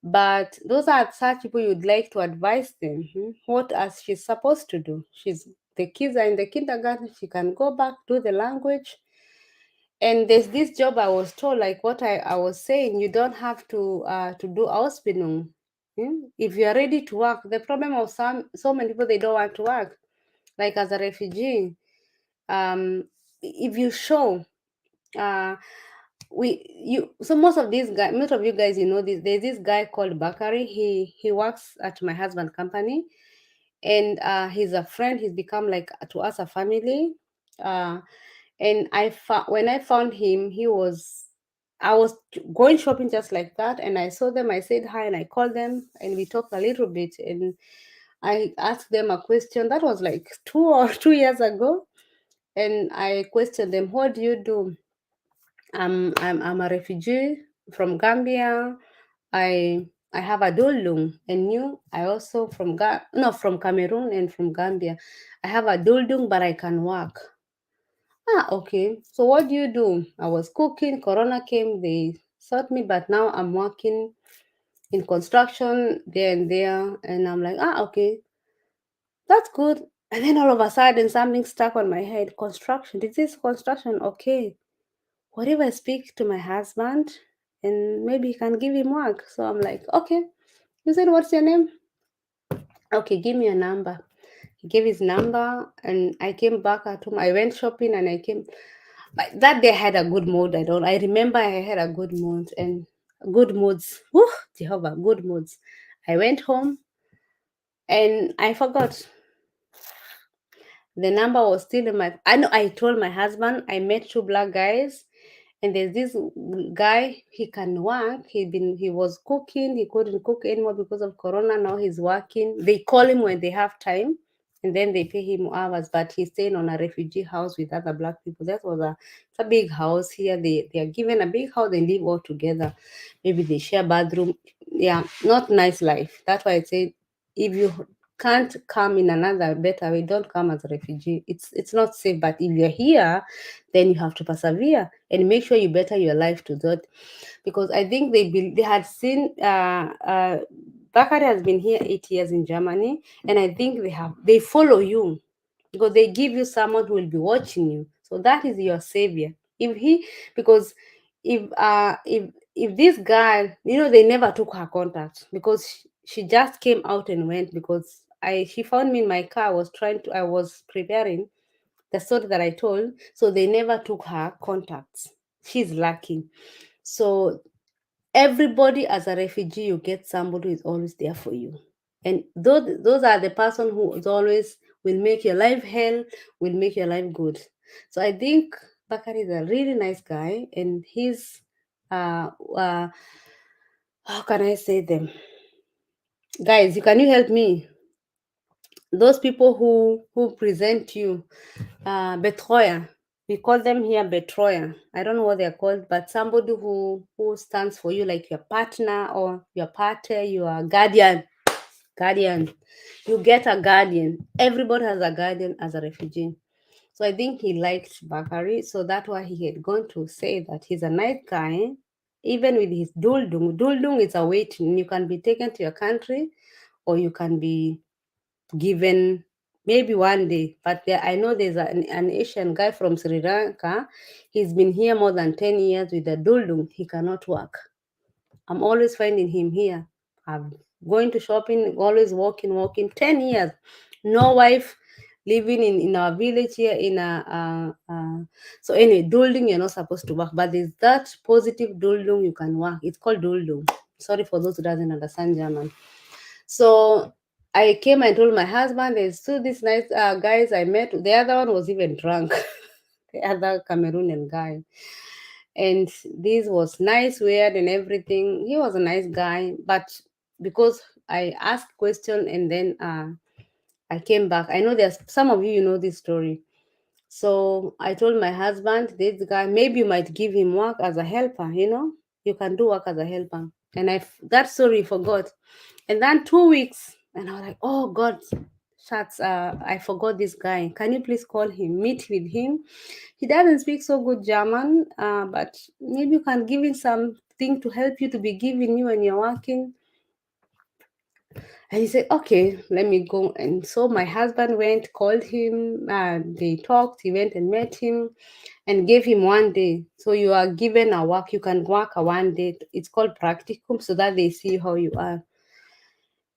But those are such people you'd like to advise them. What as she's supposed to do. The kids are in the kindergarten. She can go back, do the language. And there's this job I was told, like what I was saying, you don't have to do Ausbildung. If you are ready to work, the problem of so many people, they don't want to work. Like as a refugee, if you show uh most of these guys, most of you guys, this, there's this guy called Bakari. He works at my husband company, and he's a friend. He's become like to us a family. uh and when I found him, I was going shopping just like that, and I saw them. I said hi, and I called them, and we talked a little bit, and I asked them a question that was like 2 years ago. And I questioned them, what do you do? I'm a refugee from Gambia. I have a duldung, and you, I also from Cameroon and from Gambia. I have a duldung, but I can work. Ah, okay. So what do you do? I was cooking. Corona came. They sought me, but now I'm working in construction there and there. And I'm like, okay, that's good. And then all of a sudden, something stuck on my head. Construction. This is construction. Okay. What if I speak to my husband and maybe he can give him work? So I'm like, okay. You said, what's your name? Okay, give me a number. He gave his number, and I came back at home. I went shopping, and I came. But that day I had a good mood. I remember I had a good mood, and good moods. Whew, Jehovah, good moods. I went home, and I forgot. The number was still in my. I know. I told my husband I met two black guys, And there's this guy, he can work. He was cooking, he couldn't cook anymore because of corona. Now he's working. They call him when they have time, and then they pay him hours. But he's staying on a refugee house with other black people. That was it's a big house here. They are given a big house. They live all together. Maybe they share bathroom. Yeah, not nice life. That's why I say, if you can't come in another better way, don't come as a refugee. It's not safe. But if you're here, then you have to persevere and make sure you better your life to that. Because I think they had seen Bakari has been here 8 years in Germany, and I think they follow you because they give you someone who will be watching you. So that is your savior. If he because if this guy, they never took her contact because she just came out and went because she found me in my car. I was preparing the story that I told. So they never took her contacts. She's lucky. So everybody as a refugee, you get somebody who is always there for you. And those are the person who is always will make your life hell, will make your life good. So I think Bakari is a really nice guy, and he's uh, uh how can I say them? Guys, can you help me? Those people who present you, betrayal. We call them here betrayal. I don't know what they're called, but somebody who stands for you, like your partner or your partner, your guardian. Guardian. You get a guardian. Everybody has a guardian as a refugee. So I think he liked Bakari, so that's why he had gone to say that he's a nice guy, even with his duldung. Duldung is a waiting. You can be taken to your country, or you can be given maybe one day. But I know there's an Asian guy from Sri Lanka. He's been here more than 10 years with a duldung. He cannot work. I'm always finding him here. I'm going to shopping, always walking, 10 years. No wife, living in our village here in so anyway, duldung, you're not supposed to work, but there's that positive duldung you can work. It's called duldung. Sorry for those who doesn't understand German. So I came and told my husband, there's two these nice guys I met. The other one was even drunk, the other Cameroonian guy. And this was nice, weird, and everything. He was a nice guy, but because I asked question and then I came back. I know there's some of you know this story. So I told my husband, this guy, maybe you might give him work as a helper. You can do work as a helper. And that story forgot. And then 2 weeks, and I was like, oh God, shucks, I forgot this guy. Can you please call him, meet with him? He doesn't speak so good German, but maybe you can give him something to help you to be giving you when you're working. And he said, okay, let me go. And so my husband went, called him, they talked, he went and met him and gave him 1 day. So you are given a work, you can work a 1 day. It's called practicum, so that they see how you are.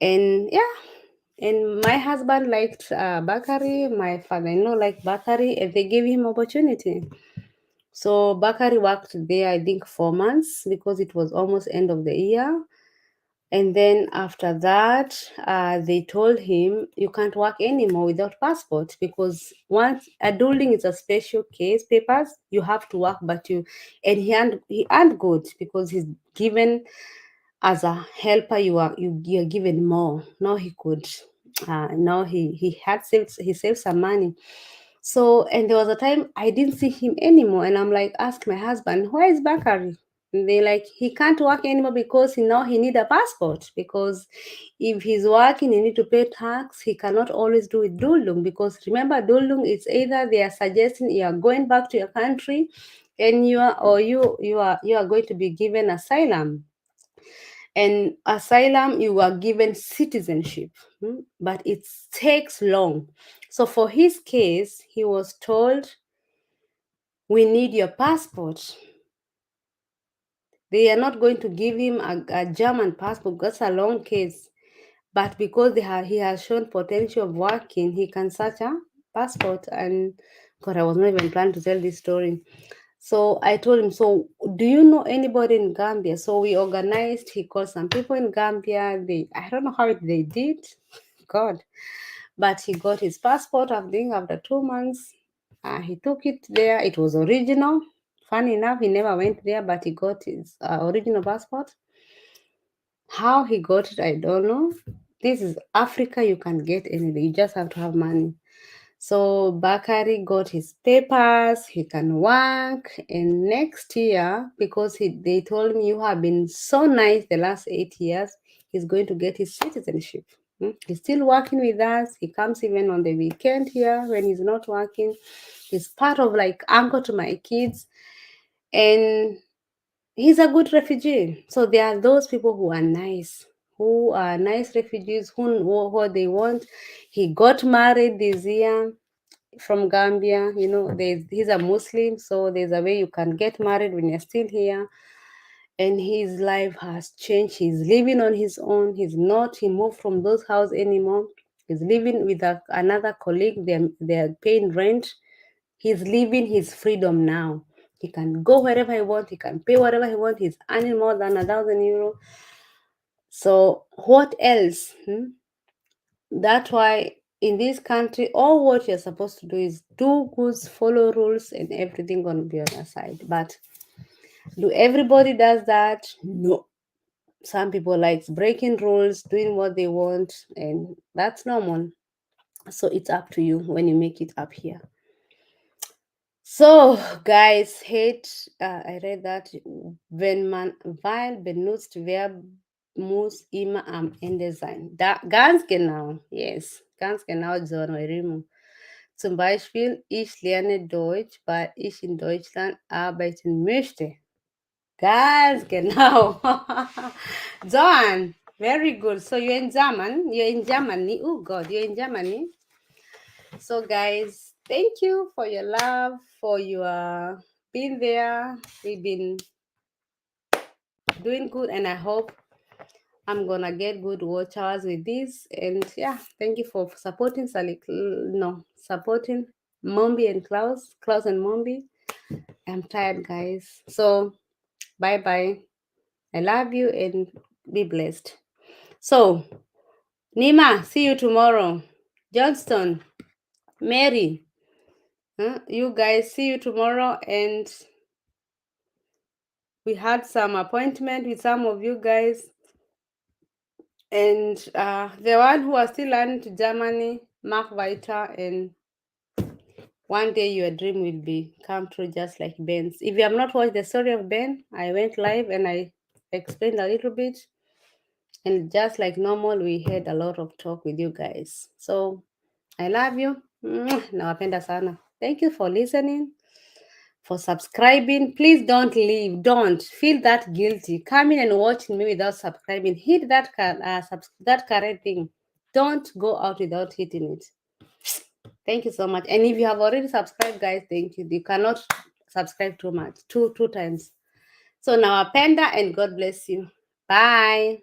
And yeah, and my husband liked Bakari, my father-in-law liked Bakari, and they gave him opportunity. So Bakari worked there, I think, 4 months because it was almost end of the year. And then after that, they told him you can't work anymore without passport because once a dueling is a special case papers, you have to work, and he earned good because he's given as a helper. You're given more. Now he could. Now he saved some money. So, and there was a time I didn't see him anymore, and I'm like, ask my husband, where is Bakari? And they like, he can't work anymore because he need a passport, because if he's working he need to pay tax. He cannot always do it duldung, because remember, duldung is either they are suggesting you are going back to your country and you are going to be given asylum. And asylum, you are given citizenship, but it takes long. So for his case, he was told, we need your passport. They are not going to give him a German passport. That's a long case. But because he has shown potential of working, he can search a passport. And God, I was not even planning to tell this story. So I told him, so do you know anybody in Gambia? So we organized, he called some people in Gambia. I don't know how they did, God, but he got his passport, I think, after 2 months. He took it there. It was original Funny enough, he never went there, but he got his original passport. How he got it, I don't know. This is Africa, you can get anything, you just have to have money. So Bakari got his papers, he can work, and next year, because they told me you have been so nice the last 8 years, he's going to get his citizenship. He's still working with us. He comes even on the weekend here when he's not working. He's part of like uncle to my kids, and he's a good refugee. So there are those people who are nice refugees who know what they want. He got married this year from Gambia. He's a Muslim, so there's a way you can get married when you're still here. And his life has changed. He's living on his own. He moved from those house anymore. He's living with another colleague. They're paying rent. He's living his freedom now. He can go wherever he wants. He can pay whatever he wants. He's earning more than 1,000 euro. So what else? That's why in this country, all what you're supposed to do is do goods, follow rules, and everything gonna be on your side. But do everybody does that? No. Some people likes breaking rules, doing what they want, and that's normal. So it's up to you when you make it up here. So, guys, I read that, wenn man weil benutzt wer muss immer am Ende sein. Ganz genau, yes, ganz genau, Sonorimu. Zum Beispiel, ich lerne Deutsch, weil ich in Deutschland arbeiten möchte. Ganz genau. John, very good. So you're in Germany. Oh God, you're in Germany. So, guys, thank you for your love, for your being there. We've been doing good, and I hope I'm gonna get good watch hours with this. And yeah, thank you for supporting supporting Mombi and Klaus and Mombi. I'm tired, guys. So bye bye. I love you and be blessed. So, Nima, see you tomorrow. Johnston, Mary, you guys, see you tomorrow. And we had some appointment with some of you guys. And the one who are still learning to Germany, Mark Weiter, and one day your dream will be come true just like Ben's. If you have not watched the story of Ben, I went live and I explained a little bit. And just like normal, we had a lot of talk with you guys. So I love you. Nawapenda sana. Thank you for listening, for subscribing. Please don't leave. Don't feel that guilty. Come in and watch me without subscribing. Hit that that current thing. Don't go out without hitting it. Thank you so much. And if you have already subscribed, guys, thank you. You cannot subscribe too much, two times. So now, Panda, and God bless you. Bye.